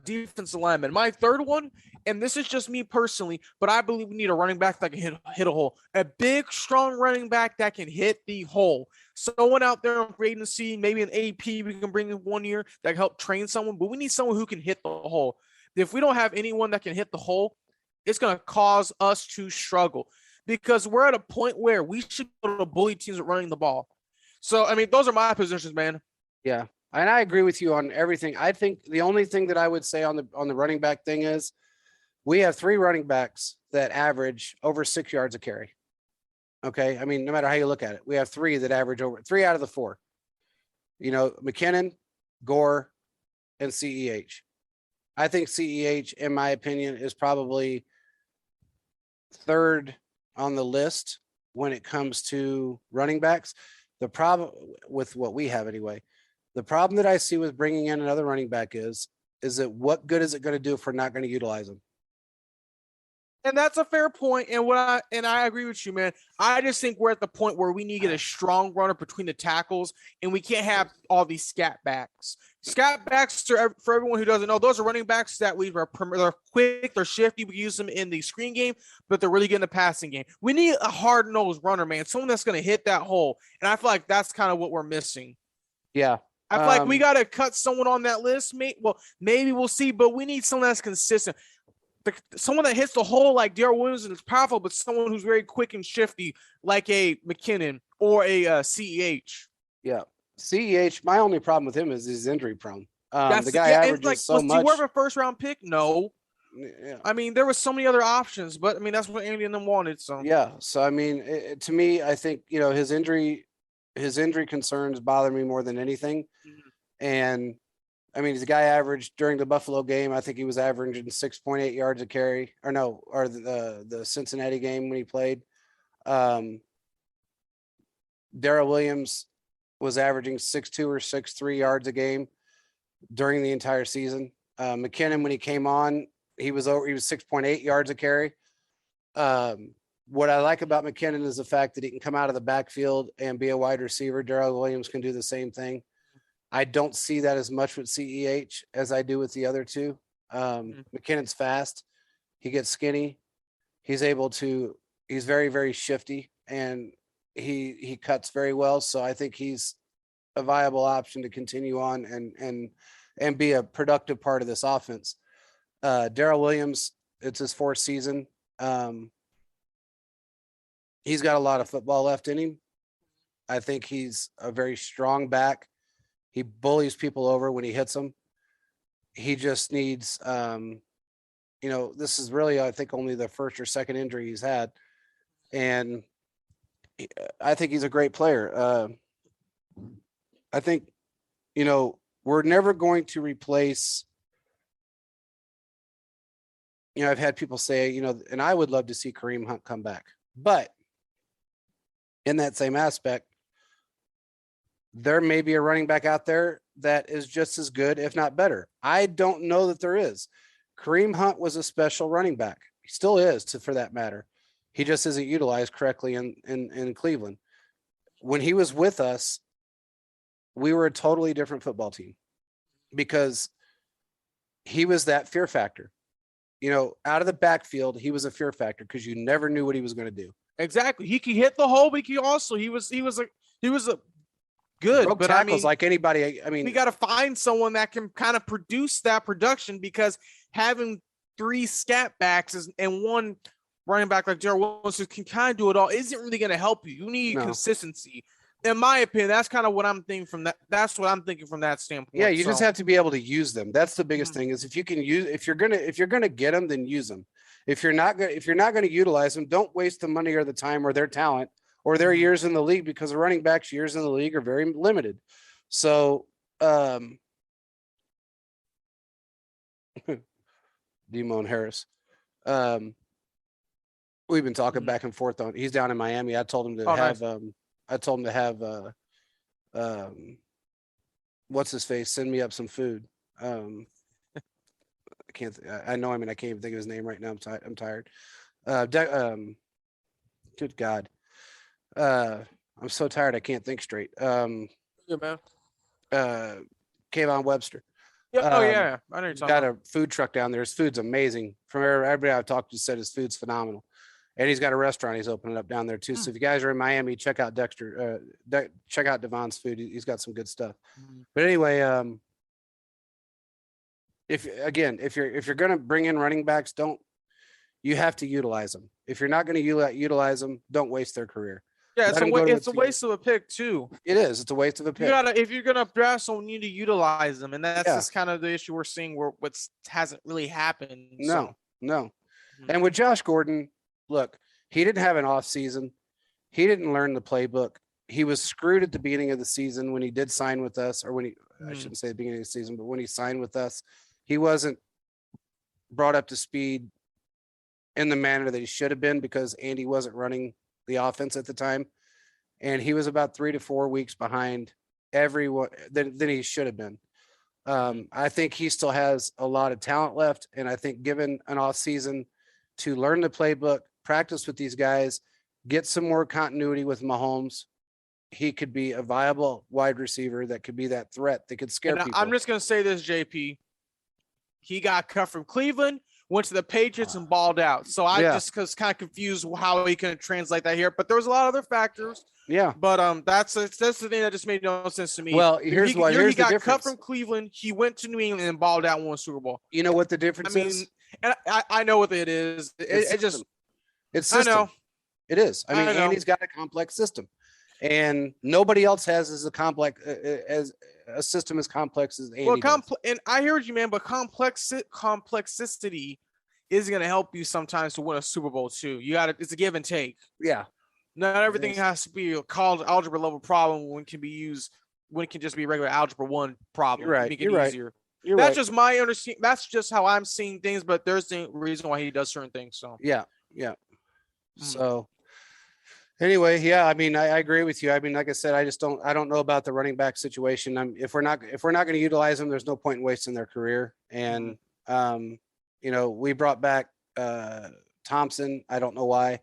defensive lineman. My third one, and this is just me personally, but I believe we need a running back that can hit a hole. A big, strong running back that can hit the hole. Someone out there on free agency, maybe an AP we can bring in 1 year that can help train someone, but we need someone who can hit the hole. If we don't have anyone that can hit the hole, it's going to cause us to struggle, because we're at a point where we should be able to bully teams with running the ball. So, I mean, those are my positions, man. Yeah. And I agree with you on everything. I think the only thing that I would say on the running back thing is we have 3 running backs that average over 6 yards a carry. Okay. I mean, no matter how you look at it, we have 3 that average over 3 out of the 4. You know, McKinnon, Gore, and CEH. I think CEH, in my opinion, is probably third on the list when it comes to running backs. The problem with what we have anyway, the problem that I see with bringing in another running back is that what good is it going to do if we're not going to utilize them? And that's a fair point. And I agree with you, man. I just think we're at the point where we need to get a strong runner between the tackles, and we can't have all these scat backs. Scat backs, for everyone who doesn't know, those are running backs that they're quick, they're shifty. We use them in the screen game, but they're really good in the passing game. We need a hard-nosed runner, man, someone that's going to hit that hole. And I feel like that's kind of what we're missing. Yeah. I feel like we got to cut someone on that list. Maybe we'll see, but we need someone that's consistent. Someone that hits the hole like Daryl Williams and is powerful, but someone who's very quick and shifty, like a McKinnon or a CEH. Yeah. CEH, my only problem with him is he's injury prone. The guy averages so much. Was he worth a first-round pick? No. Yeah. I mean, there was so many other options, but I mean, that's what Andy and them wanted. So yeah. So I mean, to me, I think, you know, his injury concerns bother me more than anything. Mm-hmm. And I mean, the guy averaged during the Buffalo game, I think he was averaging 6.8 yards a carry, or the Cincinnati game when he played. Daryl Williams was averaging 6.2 or 6.3 yards a game during the entire season. McKinnon, when he came on, he was 6.8 yards a carry. What I like about McKinnon is the fact that he can come out of the backfield and be a wide receiver. Daryl Williams can do the same thing. I don't see that as much with CEH as I do with the other two. McKinnon's fast. He gets skinny. He's very, very shifty. And he cuts very well. So I think he's a viable option to continue on and be a productive part of this offense. Daryl Williams, it's his fourth season. He's got a lot of football left in him. I think he's a very strong back. He bullies people over when he hits them. He just needs, this is really, I think, only the first or second injury he's had. And I think he's a great player. I think, we're never going to replace, I've had people say, and I would love to see Kareem Hunt come back. But in that same aspect, there may be a running back out there that is just as good, if not better. I don't know that there is. Kareem Hunt was a special running back. He still is, for that matter. He just isn't utilized correctly in Cleveland. When he was with us, we were a totally different football team because he was that fear factor. Out of the backfield, he was a fear factor because you never knew what he was going to do. Exactly. He could hit the hole, but he was a good. Broke but tackles like anybody. I mean, we got to find someone that can kind of produce that production, because having three scat backs and one running back like Daryl Williams who can kind of do it all isn't really going to help you. You need consistency. In my opinion, that's kind of what I'm thinking from that. That's what I'm thinking from that standpoint. Yeah, you just have to be able to use them. That's the biggest thing. Is if you're gonna get them, then use them. If you're not gonna utilize them, don't waste the money or the time or their talent or their years in the league, because the running backs' years in the league are very limited. So, Demone Harris, we've been talking back and forth on. He's down in Miami. I told him to have. Nice. I told him to have. What's his face? Send me up some food. I can't. I know him, and I can't even think of his name right now. I'm tired. Good God. I'm so tired. I can't think straight. Good man. Kayvon Webster. Yeah. I know you're talking got a food truck down there. His food's amazing. From everybody I've talked to said his food's phenomenal. And he's got a restaurant he's opening up down there too. So if you guys are in Miami, check out Dexter. Check out Devon's food. He's got some good stuff. But anyway, if you're gonna bring in running backs, you have to utilize them. If you're not going to utilize them, don't waste their career. Yeah, it's a waste of a pick too. It is. It's a waste of a pick. If you're gonna draft someone, you need to utilize them, and that's just kind of the issue we're seeing where what hasn't really happened. No. And with Josh Gordon. Look, he didn't have an off season. He didn't learn the playbook. He was screwed at the beginning of the season when he did sign with us, or I shouldn't say the beginning of the season, but when he signed with us, he wasn't brought up to speed in the manner that he should have been, because Andy wasn't running the offense at the time. And he was about 3 to 4 weeks behind everyone than he should have been. I think he still has a lot of talent left. And I think given an off season to learn the playbook, practice with these guys, get some more continuity with Mahomes, he could be a viable wide receiver that could be that threat that could scare people. I'm just going to say this, JP. He got cut from Cleveland, went to the Patriots and balled out. So I just was kind of confused how he can translate that here. But there was a lot of other factors. Yeah. But that's the thing that just made no sense to me. Well, here's the difference. He got cut from Cleveland. He went to New England and balled out and won a Super Bowl. You know what the difference is? And I know what it is. It's system. I know. It is. I mean, Andy's got a complex system, and nobody else has as a system as complex as Andy. And I hear you, man. But complexity is going to help you sometimes to win a Super Bowl too. It's a give and take. Yeah. Not everything has to be a college algebra level problem when it can just be a regular algebra 1 problem. You're right. Make it You're easier. Right. That's just my understanding. That's just how I'm seeing things, but there's the reason why he does certain things. So yeah. So anyway, I mean, I agree with you. I mean, like I said, I don't know about the running back situation. If we're not going to utilize them, there's no point in wasting their career. And we brought back Thompson. I don't know why.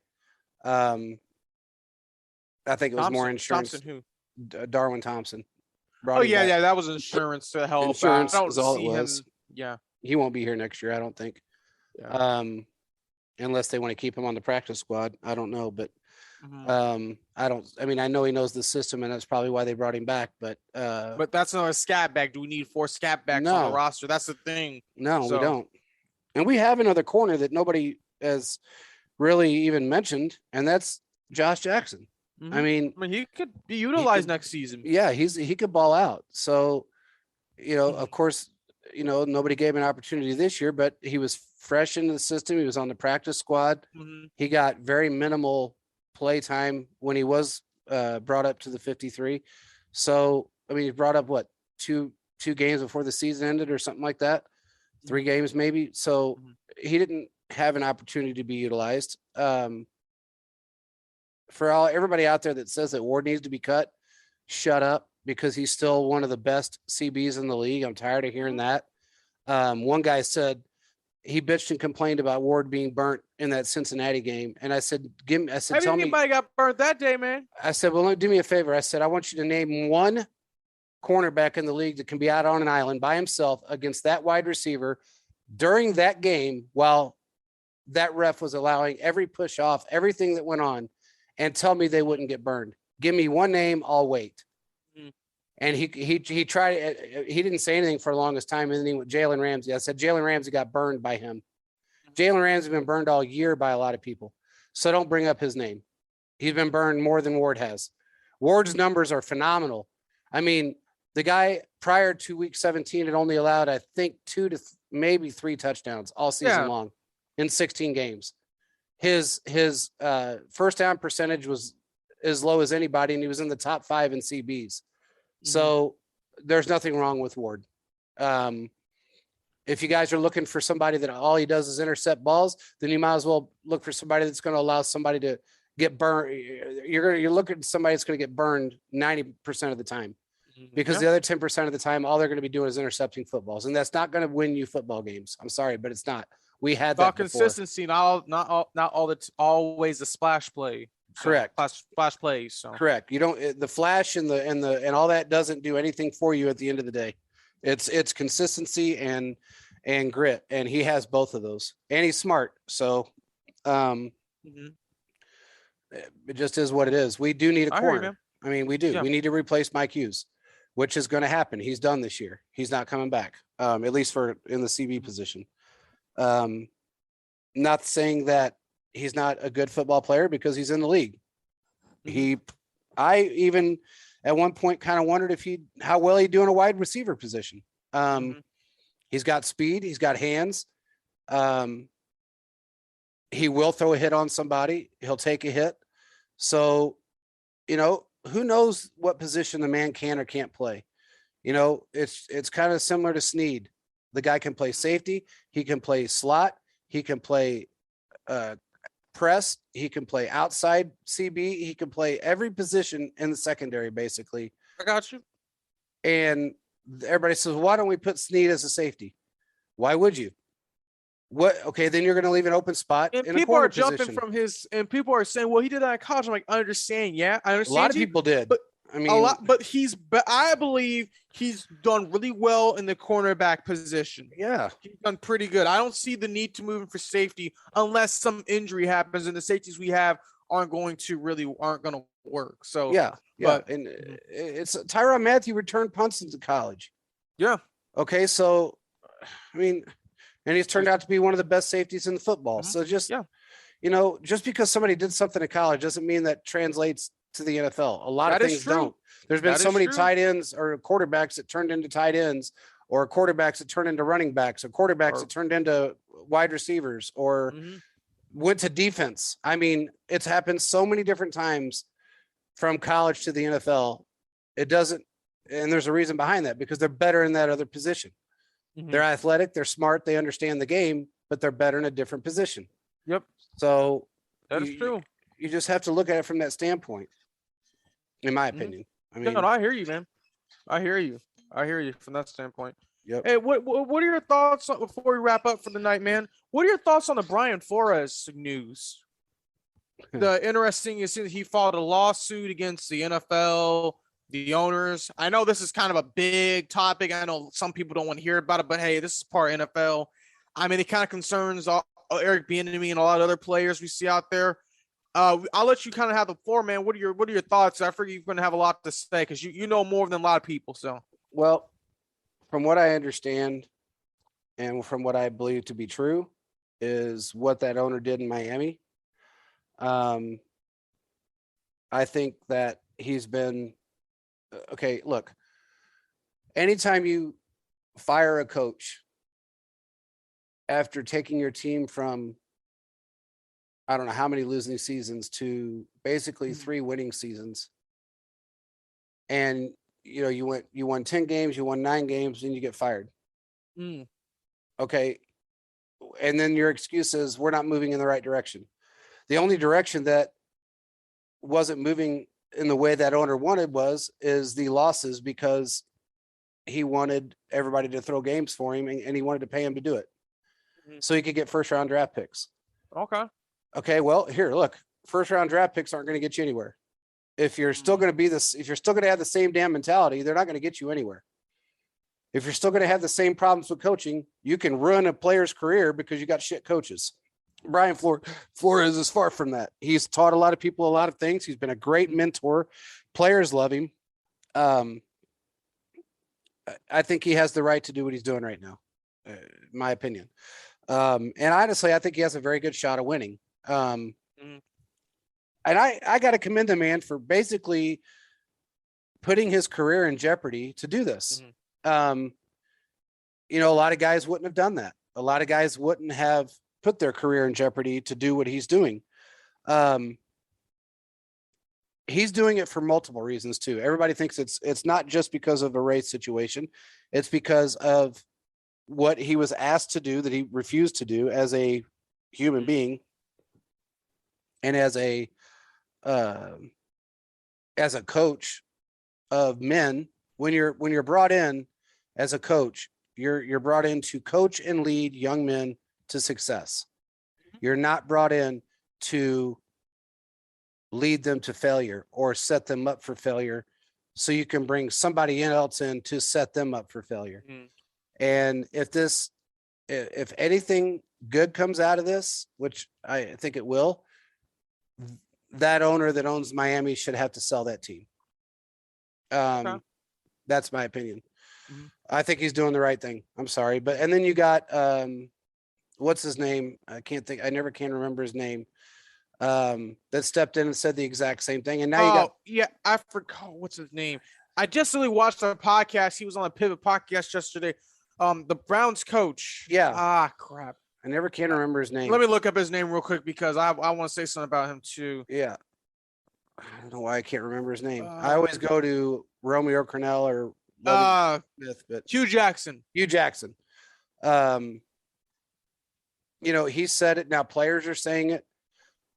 I think it was more insurance. Thompson who? Darwin Thompson. Yeah, that was insurance to help. Insurance was all it was. Yeah, he won't be here next year, I don't think. Yeah. unless they want to keep him on the practice squad. I don't know, but I mean, I know he knows the system, and that's probably why they brought him back. But that's not a scat back. Do we need 4 scat backs on the roster? That's the thing. No, we don't. And we have another corner that nobody has really even mentioned, and that's Josh Jackson. I mean, he could be utilized next season. Yeah, he could ball out. So, of course, nobody gave him an opportunity this year, but he was fresh into the system. He was on the practice squad. He got very minimal play time when he was brought up to the 53. So, I mean, he brought up two games before the season ended or something like that. 3 games maybe. So he didn't have an opportunity to be utilized. For everybody out there that says that Ward needs to be cut, shut up, because he's still one of the best CBs in the league. I'm tired of hearing that. One guy said he bitched and complained about Ward being burnt in that Cincinnati game. And I said, tell me. Anybody got burnt that day, man? I said, well, do me a favor. I said, I want you to name one cornerback in the league that can be out on an island by himself against that wide receiver during that game while that ref was allowing every push off, everything that went on, and tell me they wouldn't get burned. Give me one name, I'll wait. And he tried. He didn't say anything for the longest time. And then with Jalen Ramsey, I said Jalen Ramsey got burned by him. Jalen Ramsey has been burned all year by a lot of people, so don't bring up his name. He's been burned more than Ward has. Ward's numbers are phenomenal. I mean, the guy prior to week 17 had only allowed, I think, 2 to maybe 3 touchdowns all season long in 16 games. His first down percentage was as low as anybody, and he was in the top 5 in CBs. So there's nothing wrong with Ward. If you guys are looking for somebody that all he does is intercept balls, then you might as well look for somebody that's going to allow somebody to get burned. You're looking at somebody that's going to get burned 90% of the time, because the other 10% of the time, all they're going to be doing is intercepting footballs, and that's not going to win you football games. I'm sorry, but it's not. We had that before. Consistency, not always the splash play. Correct. Flash plays. So. Correct. You don't, the flash and all that doesn't do anything for you at the end of the day. It's consistency and grit, and he has both of those, and he's smart. So, it just is what it is. We do need a corner. I mean, we do. Yeah. We need to replace Mike Hughes, which is going to happen. He's done this year. He's not coming back, at least in the CB position. Not saying that he's not a good football player, because he's in the league. I even at one point kind of wondered how well he'd do in a wide receiver position. He's got speed. He's got hands. He will throw a hit on somebody. He'll take a hit. So, who knows what position the man can or can't play. It's kind of similar to Snead. The guy can play safety. He can play slot. He can play press. He can play outside CB. He can play every position in the secondary, basically. I got you. And everybody says, why don't we put Snead as a safety? Why would you? What? Okay, then you're going to leave an open spot. And in people a are jumping position. from and people are saying, well, he did that in college. I'm like, I understand. Yeah, I understand. A lot of people did. But I mean, but I believe he's done really well in the cornerback position. Yeah, he's done pretty good. I don't see the need to move him for safety unless some injury happens, and the safeties we have aren't going to work. So and it's Tyrann Mathieu returned punts into college. Yeah. Okay, so I mean, and he's turned out to be one of the best safeties in the football. So just because somebody did something in college doesn't mean that translates to the NFL. A lot of things don't. There's been so many tight ends or quarterbacks that turned into tight ends, or quarterbacks that turned into running backs, or quarterbacks that turned into wide receivers, or went to defense. I mean, it's happened so many different times from college to the NFL. It doesn't, and there's a reason behind that, because they're better in that other position. They're athletic, they're smart, they understand the game, but they're better in a different position. Yep. So that is true. You just have to look at it from that standpoint, in my opinion. I mean, I hear you, man. I hear you from that standpoint. Yep. Hey, what are your thoughts before we wrap up for the night, man? What are your thoughts on the Brian Flores news? The interesting is he filed a lawsuit against the NFL, the owners. I know this is kind of a big topic. I know some people don't want to hear about it, but hey, this is part of NFL. I mean, it kind of concerns Eric Bieniemy and a lot of other players we see out there. I'll let you kind of have the floor, man. What are your thoughts? I figure you're going to have a lot to say because you know more than a lot of people. So, Well, from what I understand and from what I believe to be true is what that owner did in Miami. I think that he's been okay. Look, anytime you fire a coach after taking your team from I don't know how many losing seasons to basically 3 winning seasons. And you won 10 games, you won 9 games, and you get fired. Okay. And then your excuse is we're not moving in the right direction. The only direction that wasn't moving in the way that owner wanted is the losses because he wanted everybody to throw games for him and he wanted to pay him to do it. So he could get first round draft picks. Okay, well, here, look, first round draft picks aren't going to get you anywhere. If you're still going to if you're still going to have the same damn mentality, they're not going to get you anywhere. If you're still going to have the same problems with coaching, you can ruin a player's career because you got shit coaches. Brian Flores is far from that. He's taught a lot of people a lot of things. He's been a great mentor. Players love him. I think he has the right to do what he's doing right now, in my opinion. And honestly, I think he has a very good shot of winning. And I got to commend the man for basically putting his career in jeopardy to do this. A lot of guys wouldn't have done that. A lot of guys wouldn't have put their career in jeopardy to do what he's doing. He's doing it for multiple reasons too. Everybody thinks it's not just because of a race situation. It's because of what he was asked to do that he refused to do as a human being and as a coach of men. When you're brought in as a coach, you're brought in to coach and lead young men to success. You're not brought in to lead them to failure or set them up for failure so you can bring somebody else in to set them up for failure. And if anything good comes out of this, which I think it will, that owner that owns Miami should have to sell that team. That's my opinion. I think he's doing the right thing. I'm sorry. And then you got, what's his name? I never can remember his name. That stepped in and said the exact same thing. And now I forgot what's his name. I just really watched the podcast. He was on the Pivot podcast yesterday. The Browns coach. Yeah. Crap. I never can remember his name. Let me look up his name real quick because I want to say something about him too. Yeah. I don't know why I can't remember his name. I always go to Romeo Cornell or Smith, but Hugh Jackson. He said it. Now players are saying it.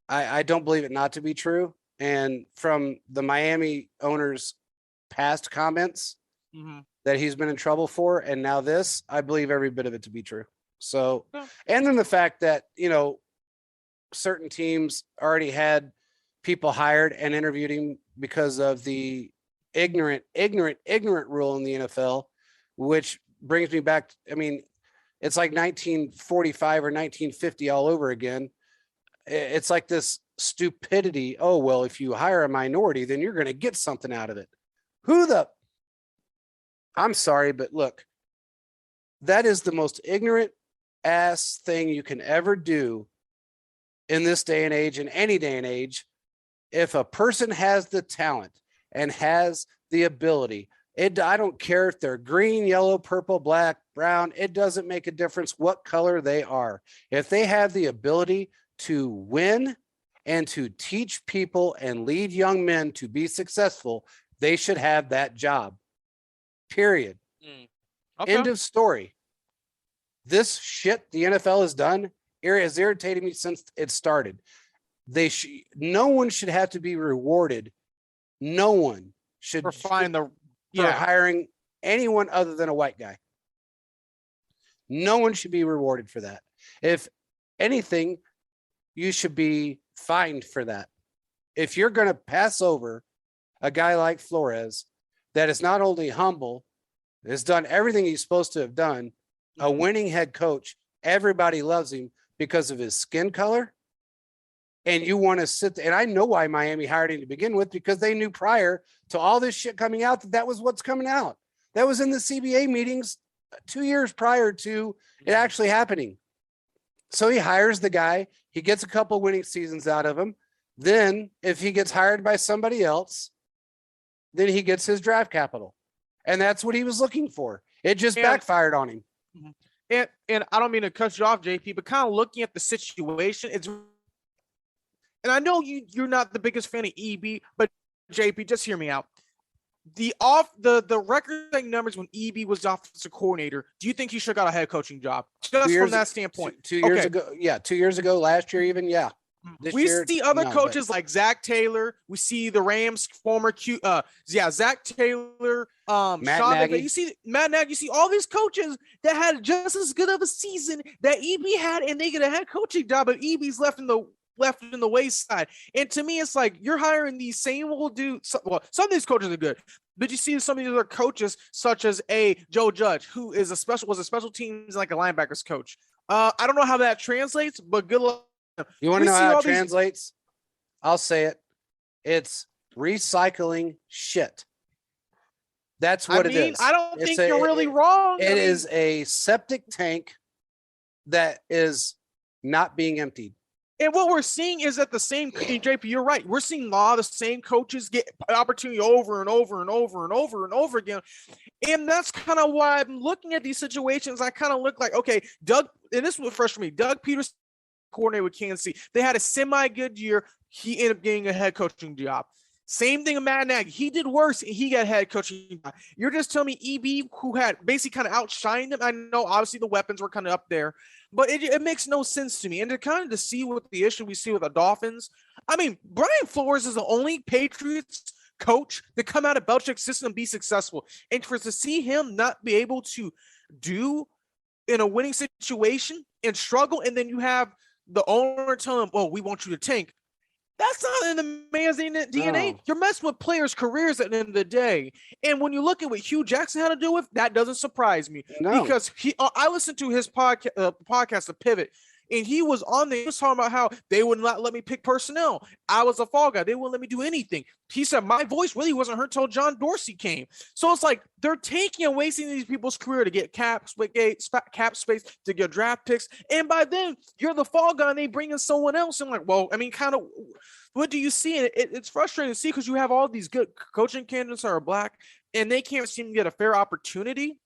I don't believe it not to be true. And from the Miami owner's past comments that he's been in trouble for, and now this, I believe every bit of it to be true. So, and then the fact that, certain teams already had people hired and interviewed him because of the ignorant rule in the NFL, which brings me back. It's like 1945 or 1950 all over again. It's like this stupidity. Oh, well, if you hire a minority, then you're going to get something out of it. I'm sorry, but look, that is the most ignorant ass thing you can ever do in this day and age, in any day and age. If a person has the talent and has the ability, I don't care if they're green, yellow, purple, black, brown, it doesn't make a difference what color they are. If they have the ability to win and to teach people and lead young men to be successful, they should have that job. Period. Okay. End of story. This shit the NFL has done has irritated me since it started. No one should have to be rewarded. No one should for hiring anyone other than a white guy. No one should be rewarded for that. If anything, you should be fined for that. If you're going to pass over a guy like Flores that is not only humble, has done everything he's supposed to have done, a winning head coach, everybody loves him, because of his skin color, and you want to sit there, and I know why Miami hired him to begin with, because they knew prior to all this shit coming out that was what's coming out. That was in the CBA meetings 2 years prior to it actually happening. So he hires the guy, he gets a couple winning seasons out of him. Then if he gets hired by somebody else, then he gets his draft capital. And that's what he was looking for. It just backfired on him. And I don't mean to cut you off, JP, but kind of looking at the situation, and I know you're not the biggest fan of EB, but JP, just hear me out. The record numbers when EB was the offensive coordinator, do you think he should have got a head coaching job? Just from that standpoint. 2 years ago. Yeah, 2 years ago, last year even, yeah. We see other coaches like Zach Taylor. We see the Rams former Zach Taylor, Matt Nagy. You see Matt Nagy. You see all these coaches that had just as good of a season that EB had, and they get a head coaching job, but EB's left in the wayside. And to me, it's like you're hiring these same old dudes. Well, some of these coaches are good, but you see some of these other coaches, such as Joe Judge, who was a special teams like a linebackers coach. I don't know how that translates, but good luck. You want to know how it translates? I'll say it. It's recycling shit. That's what it is. I don't think you're really wrong. It is a septic tank that is not being emptied. And what we're seeing is that the same, JP, you're right. We're seeing a lot of the same coaches get an opportunity over and over and over and over and over again. And that's kind of why I'm looking at these situations. I kind of look like, okay, and this was fresh for me. Doug Peterson, coordinator with Kansas City. They had a semi-good year. He ended up getting a head coaching job. Same thing with Matt Nagy. He did worse, and he got head coaching job. You're just telling me EB, who had basically kind of outshined them. I know, obviously, the weapons were kind of up there, but it makes no sense to me. And to see what the issue we see with the Dolphins, I mean, Brian Flores is the only Patriots coach to come out of Belichick's system and be successful. And to see him not be able to do in a winning situation and struggle, and then you have the owner telling him, well, we want you to tank. That's not in the man's DNA. You're messing with players' careers at the end of the day. And when you look at what Hugh Jackson had to do with, that doesn't surprise me. No. Because I listened to his podcast, The Pivot, and he was on there. He was talking about how they would not let me pick personnel. I was a fall guy. They wouldn't let me do anything. He said my voice really wasn't heard until John Dorsey came. So it's like they're taking and wasting these people's career to get cap space, to get draft picks. And by then, you're the fall guy, and they bring in someone else. And like, well, I mean, kind of, what do you see? And it's frustrating to see because you have all these good coaching candidates that are black, and they can't seem to get a fair opportunity.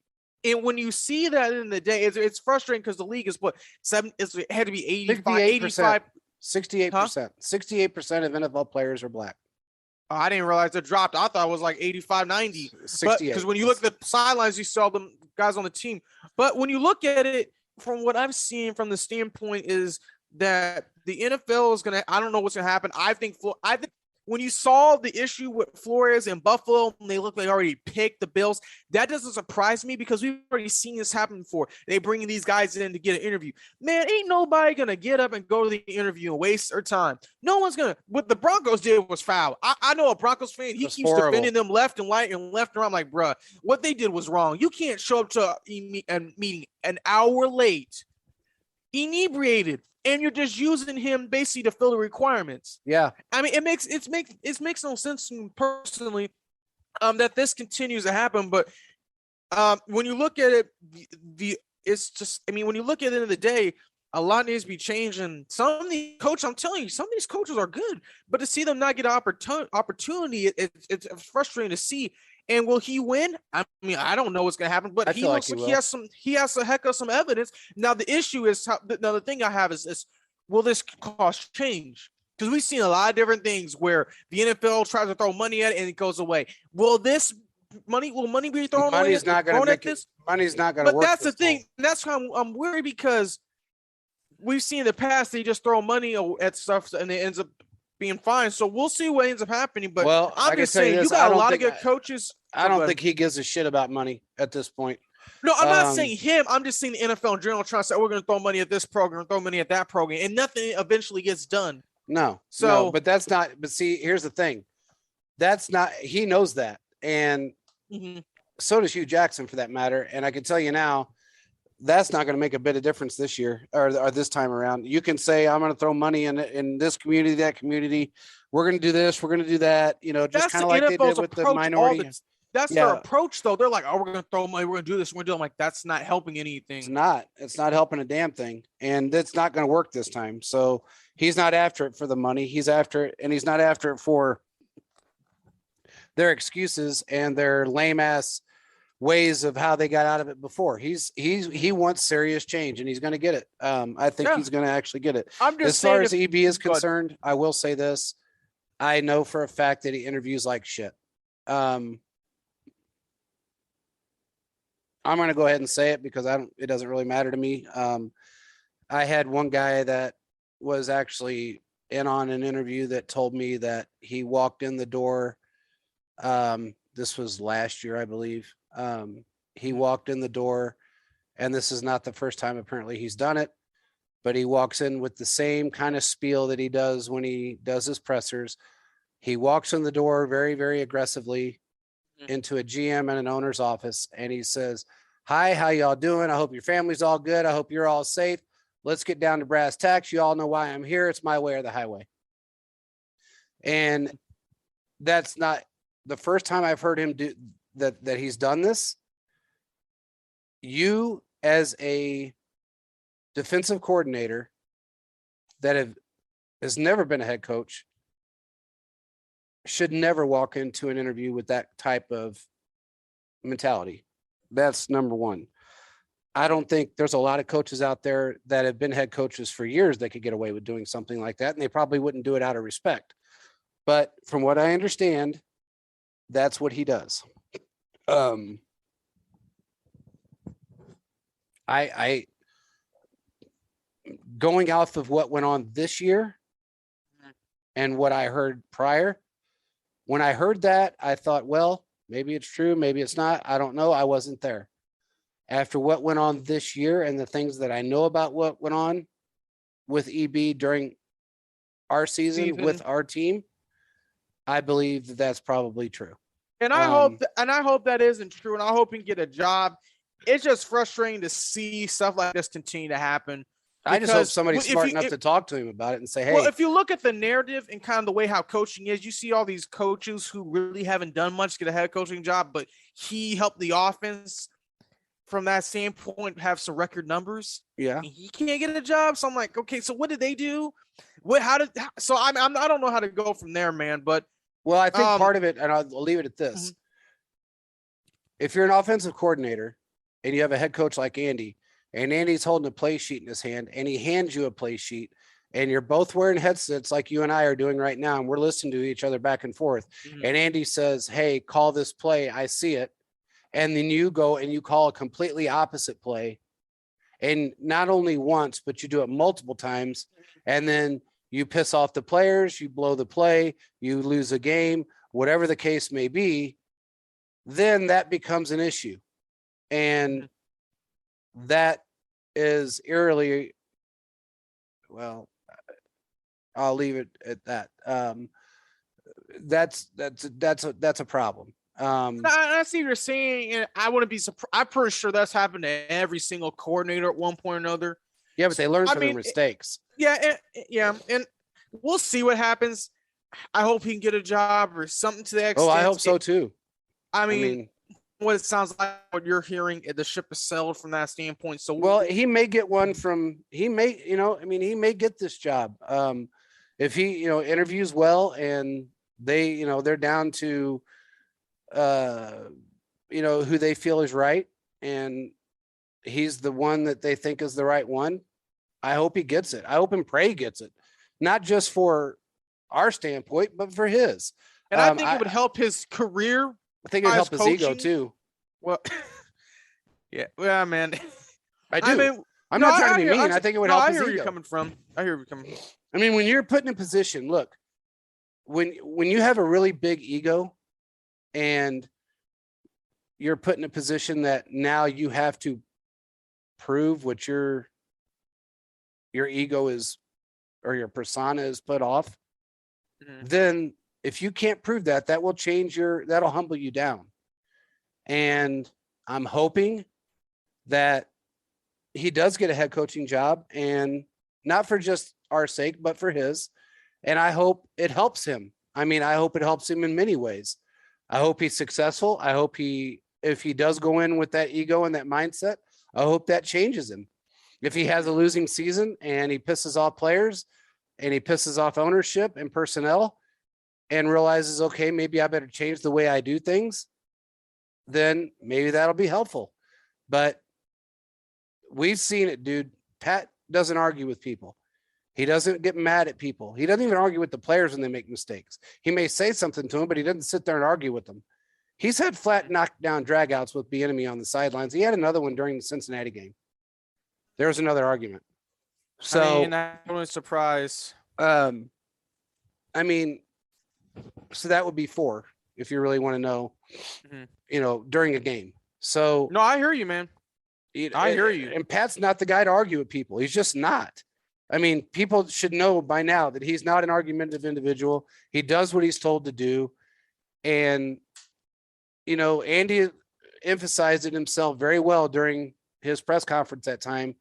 And when you see that in the day, it's frustrating because the league is it had to be 85, 85. 68%. 68% of NFL players are black. Oh, I didn't realize it dropped. I thought it was like 85, 90. Because when you look at the sidelines, you saw them guys on the team. But when you look at it, from what I'm seeing from the standpoint is that the NFL is going to, I don't know what's going to happen. I think when you saw the issue with Flores and Buffalo, and they look like they already picked the Bills, that doesn't surprise me because we've already seen this happen before. They bring these guys in to get an interview. Man, ain't nobody going to get up and go to the interview and waste their time. No one's going to. What the Broncos did was foul. I know a Broncos fan, he keeps defending them left and right and left and right. I'm like, bruh, what they did was wrong. You can't show up to a meeting an hour late, inebriated, and you're just using him basically to fill the requirements. Yeah. I mean, it makes no sense to me personally that this continues to happen. But when you look at it, it's just, I mean, when you look at the end of the day, a lot needs to be changed. And some of these coaches, I'm telling you, some of these coaches are good, but to see them not get an opportunity, it's frustrating to see. And will he win? I mean, I don't know what's going to happen, but he has a heck of some evidence. Now, the issue is, the thing I have is will this cost change? Because we've seen a lot of different things where the NFL tries to throw money at it and it goes away. Will money be thrown away? Money's not going to work. But that's the thing. That's why I'm worried because we've seen in the past they just throw money at stuff and it ends up being fine. So we'll see what ends up happening. But I'm just saying, you got a lot of good coaches. I don't think he gives a shit about money at this point. No, I'm not saying him. I'm just saying the NFL in general trying to say, we're going to throw money at this program, throw money at that program, and nothing eventually gets done. No, but that's not. But see, here's the thing. That's not. He knows that, and so does Hugh Jackson, for that matter. And I can tell you now, that's not going to make a bit of difference this year or this time around. You can say, I'm going to throw money in this community, that community. We're going to do this. We're going to do that. You know, just That's kind the of like they did NFL's with the approach. minority. That's their approach, though. They're like, oh, we're going to throw money. We're going to do this. We're going to do it. I'm like, that's not helping anything. It's not helping a damn thing. And it's not going to work this time. So he's not after it for the money. He's after it. And he's not after it for their excuses and their lame ass ways of how they got out of it before. He wants serious change, and he's going to get it. I think he's going to actually get it. I'm just as far as EB is concerned, I will say this: I know for a fact that he interviews like shit. I'm going to go ahead and say it because it doesn't really matter to me. I had one guy that was actually in on an interview that told me that he walked in the door. This was last year, I believe. He walked in the door, and this is not the first time apparently he's done it, but he walks in with the same kind of spiel that he does when he does his pressers. He walks in the door very, very aggressively into a GM and an owner's office, and he says, "Hi, how y'all doing? I hope your family's all good. I hope you're all safe. Let's get down to brass tacks. You all know why I'm here. It's my way or the highway." And that's not the first time I've heard him do that he's done this. You, as a defensive coordinator that has never been a head coach, should never walk into an interview with that type of mentality. That's number one. I don't think there's a lot of coaches out there that have been head coaches for years that could get away with doing something like that, and they probably wouldn't do it out of respect. But from what I understand, that's what he does. I going off of what went on this year and what I heard prior, when I heard that, I thought, well, maybe it's true, maybe it's not. I don't know. I wasn't there. After what went on this year and the things that I know about what went on with EB during our season with our team, I believe that that's probably true. And I hope that isn't true. And I hope he can get a job. It's just frustrating to see stuff like this continue to happen. I just hope somebody's smart enough to talk to him about it and say, hey. Well, if you look at the narrative and kind of the way how coaching is, you see all these coaches who really haven't done much to get a head coaching job, but he helped the offense from that standpoint have some record numbers. Yeah. He can't get a job. So I'm like, okay, so what did they do? I don't know how to go from there, man. But well, I think part of it, and I'll leave it at this. Mm-hmm. If you're an offensive coordinator and you have a head coach like Andy, and Andy's holding a play sheet in his hand, and he hands you a play sheet, and you're both wearing headsets like you and I are doing right now, and we're listening to each other back and forth. Mm-hmm. And Andy says, hey, call this play. I see it. And then you go and you call a completely opposite play. And not only once, but you do it multiple times. And then you piss off the players, you blow the play, you lose a game, whatever the case may be, then that becomes an issue. And that is eerily, well, I'll leave it at that. That's a problem. I see what you're saying, and I wouldn't be surprised. I'm pretty sure that's happened to every single coordinator at one point or another. Yeah, but they learn from their mistakes. And we'll see what happens. I hope he can get a job or something to the extent. Oh, I hope so too. I mean, what it sounds like, what you're hearing, the ship is sailed from that standpoint. So, well, he may get one from. He may get this job if he, interviews well, and they, they're down to, who they feel is right, and he's the one that they think is the right one. I hope he gets it. I hope and pray he gets it, not just for our standpoint, but for his. And I think it would help his career. I think it would help his ego too. Well, yeah, man. I mean, I'm not trying to be mean. I think it would help his ego. I hear where you're coming from. I mean, when you're put in a position, look, when you have a really big ego and you're put in a position that now you have to prove what your ego is, or your persona is put off, then if you can't prove that, that will that'll humble you down. And I'm hoping that he does get a head coaching job, and not for just our sake, but for his. And I hope it helps him. I mean, I hope it helps him in many ways. I hope he's successful. I hope if he does go in with that ego and that mindset, I hope that changes him. If he has a losing season and he pisses off players and he pisses off ownership and personnel and realizes, okay, maybe I better change the way I do things, then maybe that'll be helpful. But we've seen it, dude. Pat doesn't argue with people. He doesn't get mad at people. He doesn't even argue with the players when they make mistakes. He may say something to them, but he doesn't sit there and argue with them. He's had flat knockdown dragouts with Bieniemy on the sidelines. He had another one during the Cincinnati game. There was another argument. So, I was surprised. I mean, so that would be 4 if you really want to know, during a game. So no, I hear you, man. I hear you. And Pat's not the guy to argue with people. He's just not. I mean, people should know by now that he's not an argumentative individual. He does what he's told to do. And, Andy emphasized it himself very well during his press conference that time.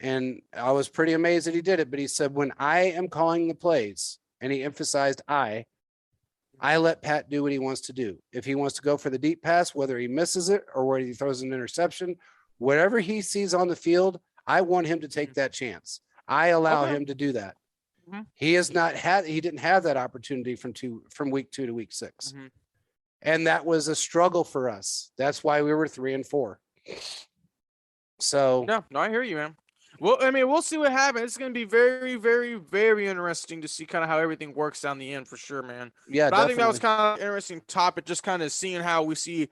And I was pretty amazed that he did it. But he said, when I am calling the plays, and he emphasized I let Pat do what he wants to do. If he wants to go for the deep pass, whether he misses it or whether he throws an interception, whatever he sees on the field, I want him to take that chance. I allow him to do that. Mm-hmm. He didn't have that opportunity from week 2 to week 6. Mm-hmm. And that was a struggle for us. That's why we were 3-4. So no, I hear you, man. Well, I mean, we'll see what happens. It's going to be very, very, very interesting to see kind of how everything works down the end for sure, man. Yeah, but I think that was kind of an interesting topic, just kind of seeing how we see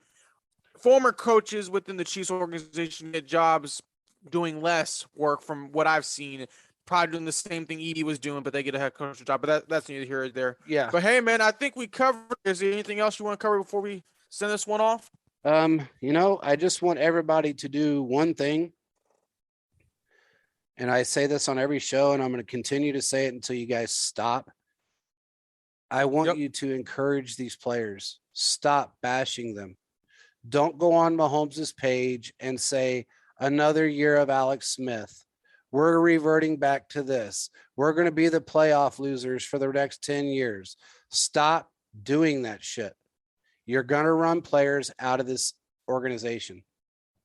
former coaches within the Chiefs organization get jobs doing less work from what I've seen. Probably doing the same thing Edie was doing, but they get a head coach job. But that's neither here nor there. Yeah. But hey, man, I think we covered. Is there anything else you want to cover before we send this one off? I just want everybody to do one thing. And I say this on every show, and I'm going to continue to say it until you guys stop. I want you to encourage these players. Stop bashing them. Don't go on Mahomes' page and say, another year of Alex Smith. We're reverting back to this. We're going to be the playoff losers for the next 10 years. Stop doing that shit. You're going to run players out of this organization.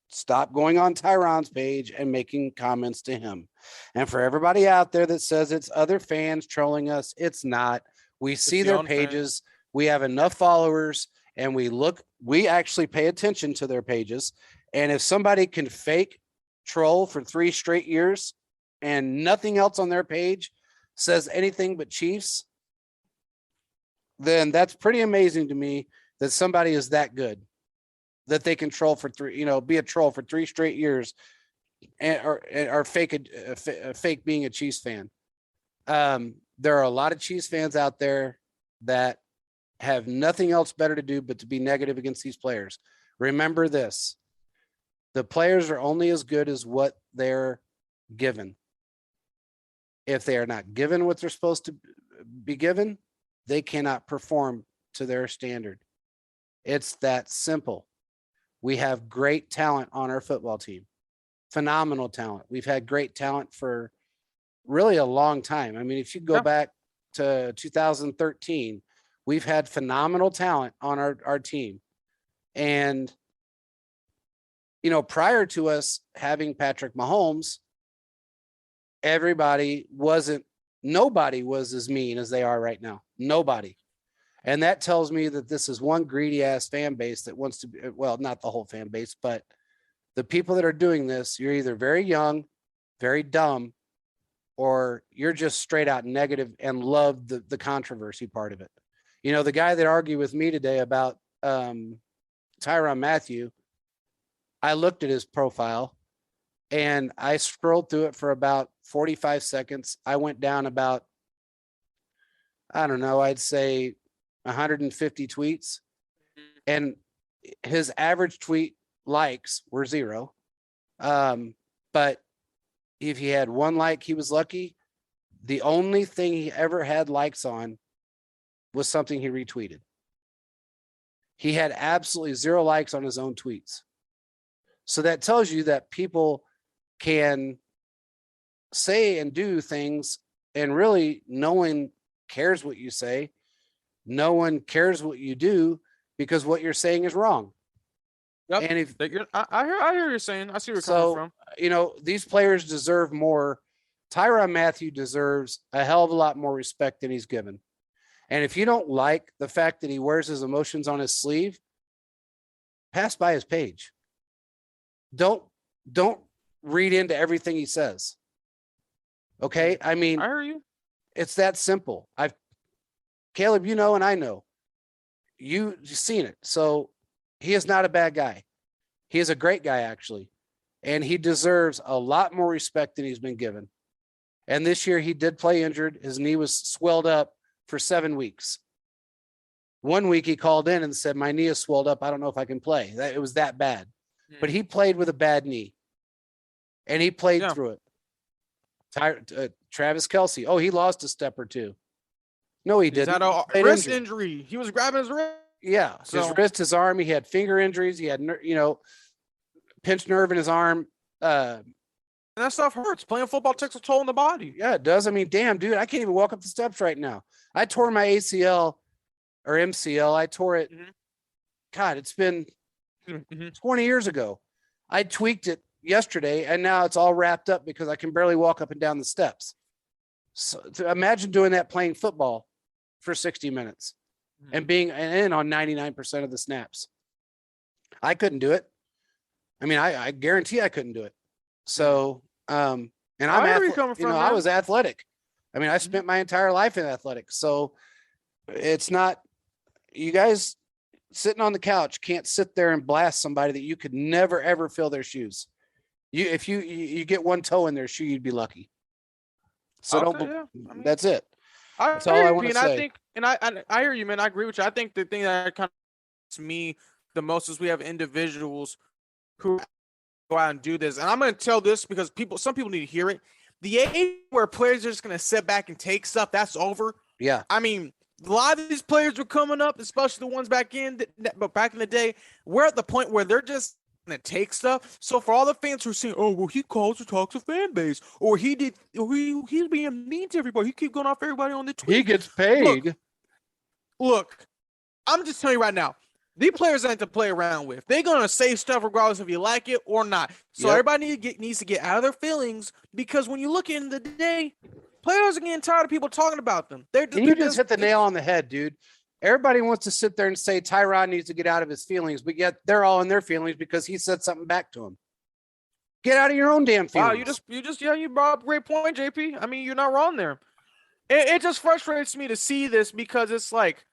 Stop going on Tyron's page and making comments to him. And for everybody out there that says it's other fans trolling us, it's not. We see their pages. We have enough followers, and we actually pay attention to their pages. And if somebody can fake troll for 3 straight years and nothing else on their page says anything but Chiefs, then that's pretty amazing to me that somebody is that good, that they can troll for 3, be a troll for 3 straight years or fake being a Chiefs fan. There are a lot of Chiefs fans out there that have nothing else better to do but to be negative against these players. Remember this. The players are only as good as what they're given. If they are not given what they're supposed to be given, they cannot perform to their standard. It's that simple. We have great talent on our football team. Phenomenal talent. We've had great talent for really a long time. I mean, if you go back to 2013, we've had phenomenal talent on our team. And prior to us having Patrick Mahomes, nobody was as mean as they are right now. Nobody. And that tells me that this is one greedy ass fan base that wants to be, well, not the whole fan base, but the people that are doing this, you're either very young, very dumb, or you're just straight out negative and love the controversy part of it. The guy that argued with me today about Tyrann Mathieu, I looked at his profile and I scrolled through it for about 45 seconds. I went down about, I don't know, I'd say 150 tweets, and his average tweet likes were 0. But if he had 1 like, he was lucky. The only thing he ever had likes on was something he retweeted. He had absolutely 0 likes on his own tweets. So that tells you that people can say and do things, and really no one cares what you say. No one cares what you do because what you're saying is wrong. Yep. And if I hear what you're saying. I see where you're coming from. These players deserve more. Tyrann Mathieu deserves a hell of a lot more respect than he's given. And if you don't like the fact that he wears his emotions on his sleeve, pass by his page. Don't read into everything he says. Okay? I mean, I hear you. It's that simple. Caleb, you know, and I know. You've seen it. So he is not a bad guy. He is a great guy, actually. And he deserves a lot more respect than he's been given. And this year he did play injured. His knee was swelled up for 7 weeks. 1 week he called in and said, my knee is swelled up. I don't know if I can play. It was that bad. But he played with a bad knee. And he played through it. Travis Kelce. Oh, he lost a step or two. No, he didn't. He's had a wrist injury. He was grabbing his wrist. Yeah, his wrist, his arm. He had finger injuries. He had, pinched nerve in his arm. And that stuff hurts. Playing football takes a toll on the body. Yeah, it does. I mean, damn, dude, I can't even walk up the steps right now. I tore my ACL or MCL. I tore it. Mm-hmm. God, it's been 20 years ago. I tweaked it yesterday, and now it's all wrapped up because I can barely walk up and down the steps. So imagine doing that playing football for 60 minutes and being in on 99% of the snaps. I couldn't do it. I mean, I guarantee I couldn't do it. So, and I was athletic. I mean, I spent my entire life in athletics. So it's not, you guys sitting on the couch can't sit there and blast somebody that you could never, ever fill their shoes. If you get one toe in their shoe, you'd be lucky. So that's it. That's all I want to say. I hear you, man. I agree with you. I think the thing that kind of to me the most is we have individuals who go out and do this. And I'm going to tell this because some people need to hear it. The age where players are just going to sit back and take stuff, that's over. Yeah. I mean, a lot of these players were coming up, especially the ones back in the day. We're at the point where they're just going to take stuff. So for all the fans who are saying, oh, well, he calls or talks to fan base, or he's being mean to everybody. He keep going off everybody on the tweet. He gets paid. Look, I'm just telling you right now, these players ain't to play around with. They're going to say stuff regardless if you like it or not. So everybody needs to get out of their feelings, because when you look in the day, players are getting tired of people talking about them. You just hit the nail on the head, dude. Everybody wants to sit there and say Tyrann needs to get out of his feelings, but yet they're all in their feelings because he said something back to him. Get out of your own damn feelings. Wow, you brought up a great point, JP. I mean, you're not wrong there. It just frustrates me to see this, because it's like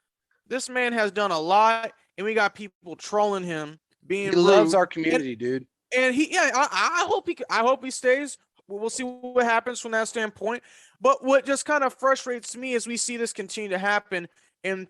this man has done a lot, and we got people trolling him, being rude. Loves our community, dude. And I hope he stays. We'll see what happens from that standpoint. But what just kind of frustrates me is we see this continue to happen, and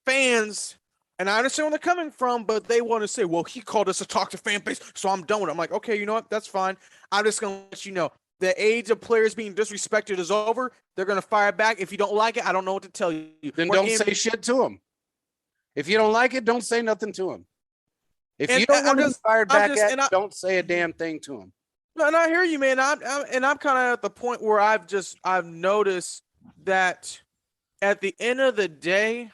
fans, and I understand where they're coming from, but they want to say, well, he called us to talk to fan base, so I'm done with it. I'm like, okay, you know what? That's fine. I'm just going to let you know. The age of players being disrespected is over. They're going to fire back. If you don't like it, I don't know what to tell you. Then don't say shit to him. If you don't like it, don't say nothing to him. If you don't want to be fired back don't say a damn thing to him. And I hear you, man. I'm kind of at the point where I've noticed that at the end of the day,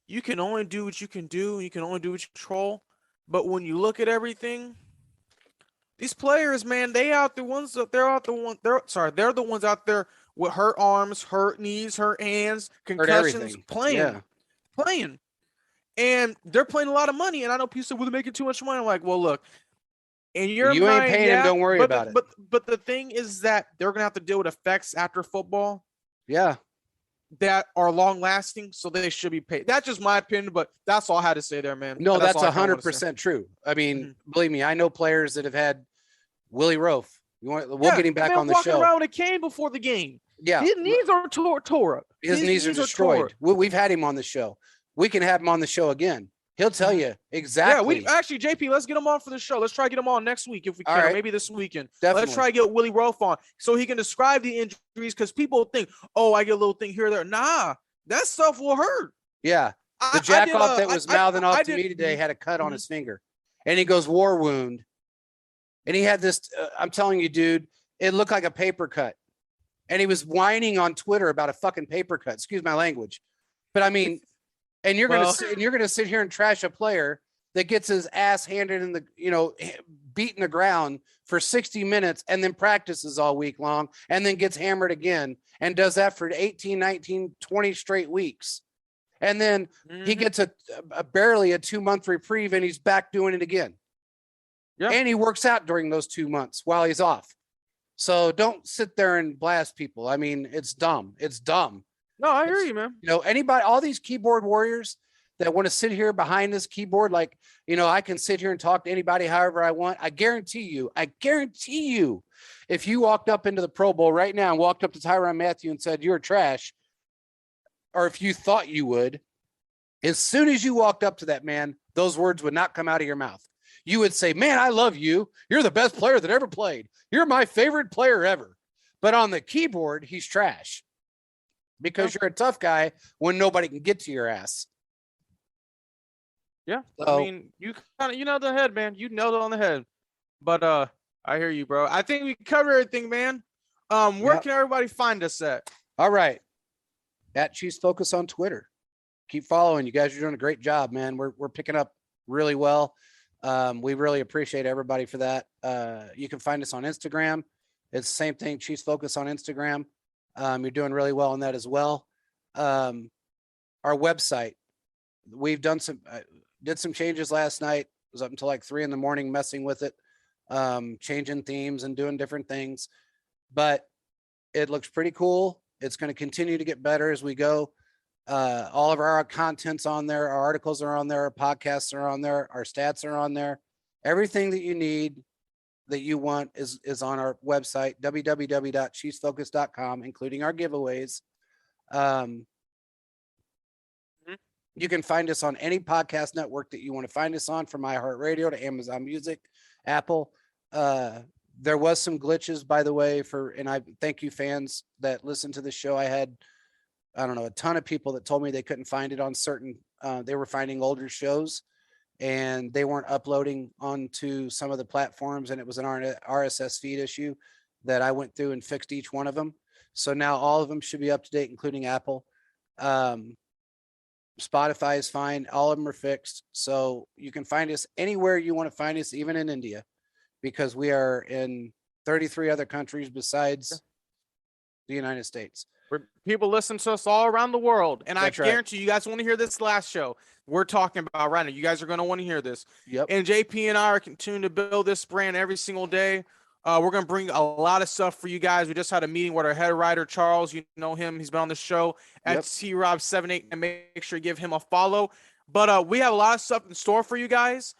you can only do what you can do. You can only do what you control. But when you look at everything, these players, man, they're the ones out there with hurt arms, hurt knees, hurt hands, concussions, playing. And they're playing a lot of money. And I know people say, well, they're making too much money. I'm like, well, look, and you ain't paying him, don't worry about it. But the thing is that they're gonna have to deal with effects after football. Yeah. That are long lasting, so they should be paid. That's just my opinion, but that's all I had to say there, man. No, that's 100% true. I mean, believe me, I know players that have had Willie Roaf. We'll get him back on the show. Walking around with a cane before the game. Yeah. His knees are tore up. His knees are destroyed. We've had him on the show. We can have him on the show again. He'll tell you exactly. Yeah, JP, let's get him on for the show. Let's try to get him on next week if we can, or maybe this weekend. Definitely. Let's try to get Willie Roaf on so he can describe the injuries, because people think, oh, I get a little thing here or there. Nah, that stuff will hurt. Yeah. The jack-off that was mouthing off to me today had a cut on his finger. And he goes, war wound. And he had this, I'm telling you, dude, it looked like a paper cut. And he was whining on Twitter about a fucking paper cut. Excuse my language. But I mean, and you're Well- gonna sit here and trash a player that gets his ass handed in the, beat in the ground for 60 minutes and then practices all week long and then gets hammered again and does that for 18, 19, 20 straight weeks. And then he gets a barely a 2-month reprieve and he's back doing it again. Yeah. And he works out during those 2 months while he's off. So don't sit there and blast people. I mean, it's dumb. It's dumb. No, I hear you, man. Anybody, all these keyboard warriors that want to sit here behind this keyboard, like, I can sit here and talk to anybody however I want. I guarantee you, if you walked up into the Pro Bowl right now and walked up to Tyrann Mathieu and said, you're trash, or if you thought you would, as soon as you walked up to that man, those words would not come out of your mouth. You would say, man, I love you. You're the best player that ever played. You're my favorite player ever. But on the keyboard, he's trash because you're a tough guy when nobody can get to your ass. Yeah. So, I mean, you kind of, the head, man. You nailed it on the head. But I hear you, bro. I think we covered everything, man. Where can everybody find us at? All right. At Chiefs Focus on Twitter. Keep following. You guys are doing a great job, man. We're picking up really well. We really appreciate everybody for that. You can find us on Instagram. It's the same thing. Chiefs Focus on Instagram. You're doing really well on that as well. Our website, we've done did some changes last night. It was up until like 3 a.m. messing with it, changing themes and doing different things, but it looks pretty cool. It's going to continue to get better as we go. All of our content's on there. Our articles are on there. Our podcasts are on there. Our stats are on there. Everything that you need, that you want is on our website, www.chiefsfocus.com, including our giveaways. You can find us on any podcast network that you want to find us on, from iHeartRadio to Amazon Music, Apple. There was some glitches, by the way, and I thank you fans that listen to the show. I had, I don't know, a ton of people that told me they couldn't find it on certain, they were finding older shows and they weren't uploading onto some of the platforms. And it was an RSS feed issue that I went through and fixed each one of them. So now all of them should be up to date, including Apple. Spotify is fine. All of them are fixed. So you can find us anywhere you want to find us, even in India, because we are in 33 other countries besides the United States. Where people listen to us all around the world. And That's I guarantee you guys want to hear this last show we're talking about right now. You guys are going to want to hear this. Yep. And JP and I are continuing to build this brand every single day. We're going to bring a lot of stuff for you guys. We just had a meeting with our head writer, Charles. You know him. He's been on the show at TRob78, and make sure you give him a follow. But we have a lot of stuff in store for you guys.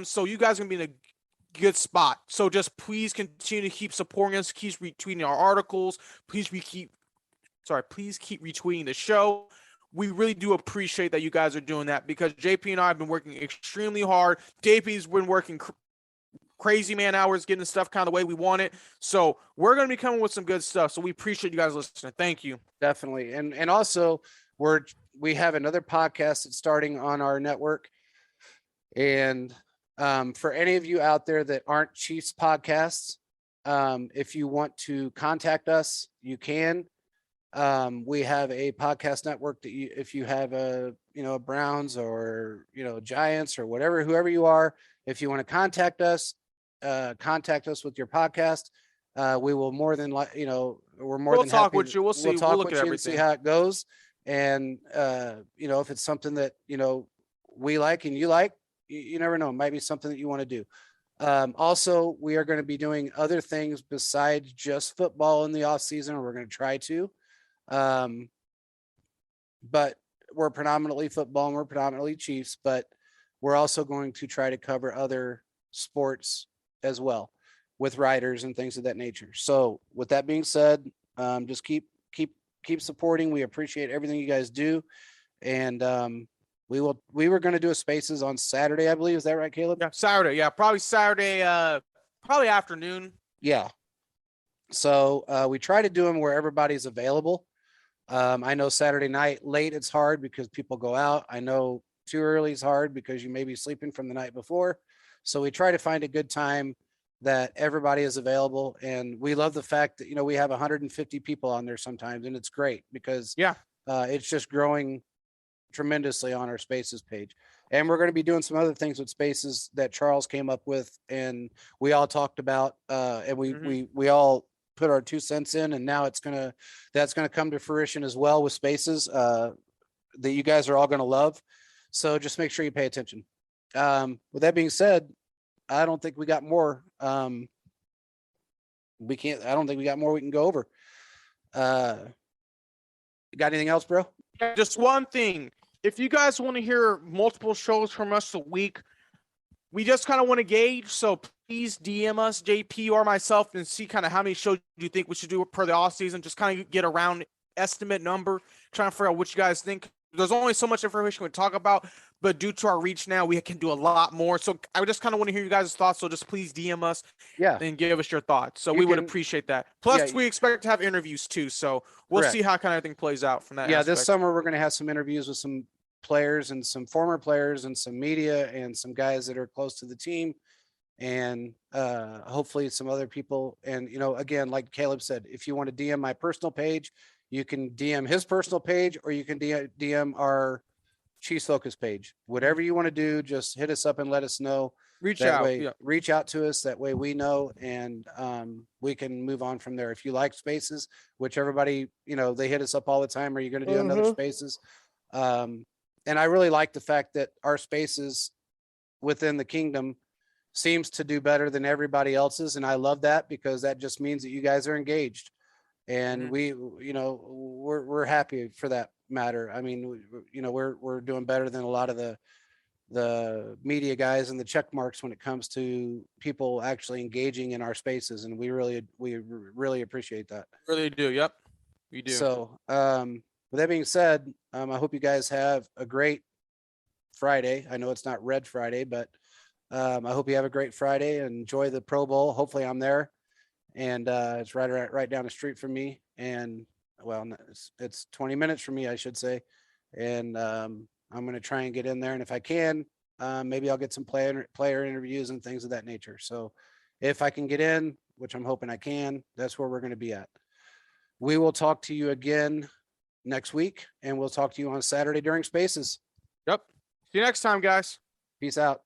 So you guys are going to be in a good spot. So just please continue to keep supporting us. Keep retweeting our articles. Please keep retweeting the show. We really do appreciate that you guys are doing that, because JP and I have been working extremely hard. JP's been working crazy man hours, getting the stuff kind of the way we want it. So we're going to be coming with some good stuff. So we appreciate you guys listening. Thank you. Definitely. And also we have another podcast that's starting on our network. And for any of you out there that aren't Chiefs podcasts, if you want to contact us, you can. We have a podcast network that if you have a Browns or, Giants or whoever you are, if you want to contact us with your podcast. We will more than we'll talk with you. We'll see. We'll talk we'll look with at you everything. and see how it goes. And, if it's something that, we like and you like, you never know, it might be something that you want to do. Also, we are going to be doing other things besides just football in the off season, or we're going to try to. But we're predominantly football and we're predominantly Chiefs, but we're also going to try to cover other sports as well with writers and things of that nature. So with that being said, just keep supporting. We appreciate everything you guys do. And, we were going to do a spaces on Saturday, I believe. Is that right, Caleb? Yeah, Saturday. Yeah, probably Saturday, probably afternoon. Yeah. So we try to do them where everybody's available. I know Saturday night late, it's hard because people go out. I know too early is hard because you may be sleeping from the night before. So we try to find a good time that everybody is available. And we love the fact that, we have 150 people on there sometimes, and it's great because it's just growing tremendously on our Spaces page. And we're going to be doing some other things with Spaces that Charles came up with and we all talked about, and we all put our 2 cents in, and now that's going to come to fruition as well with Spaces that you guys are all going to love. So just make sure you pay attention. With that being said, I don't think we got more. I don't think we got more we can go over. You got anything else, bro? Just one thing. If you guys want to hear multiple shows from us a week, we just kind of want to gauge. So please DM us, JP or myself, and see kind of how many shows you think we should do per the off season. Just kind of get a round estimate number, trying to figure out what you guys think. There's only so much information we talk about, but due to our reach now, we can do a lot more. So I just kind of want to hear you guys' thoughts. So just please DM us and give us your thoughts. So we would appreciate that. Plus, we expect to have interviews too. So we'll see how kind of everything plays out from that. Yeah, this summer we're going to have some interviews with some players and some former players and some media and some guys that are close to the team, and hopefully some other people. And, again, like Caleb said, if you want to DM my personal page, you can DM his personal page, or you can DM our Chiefs Focus page. Whatever you want to do, just hit us up and let us know. Reach out to us. That way we know, and we can move on from there. If you like Spaces, which everybody, they hit us up all the time, are you going to do another Spaces? And I really like the fact that our Spaces within the kingdom seems to do better than everybody else's. And I love that, because that just means that you guys are engaged. And we're happy for that matter. I mean, we're doing better than a lot of the media guys and the check marks when it comes to people actually engaging in our Spaces. And we really appreciate that. Really do. Yep. We do. So, with that being said, I hope you guys have a great Friday. I know it's not Red Friday, but I hope you have a great Friday and enjoy the Pro Bowl. Hopefully I'm there. And it's right down the street from me. And it's 20 minutes from me, I should say. And I'm going to try and get in there. And if I can, maybe I'll get some player interviews and things of that nature. So if I can get in, which I'm hoping I can, that's where we're going to be at. We will talk to you again next week, and we'll talk to you on Saturday during Spaces. Yep. See you next time, guys. Peace out.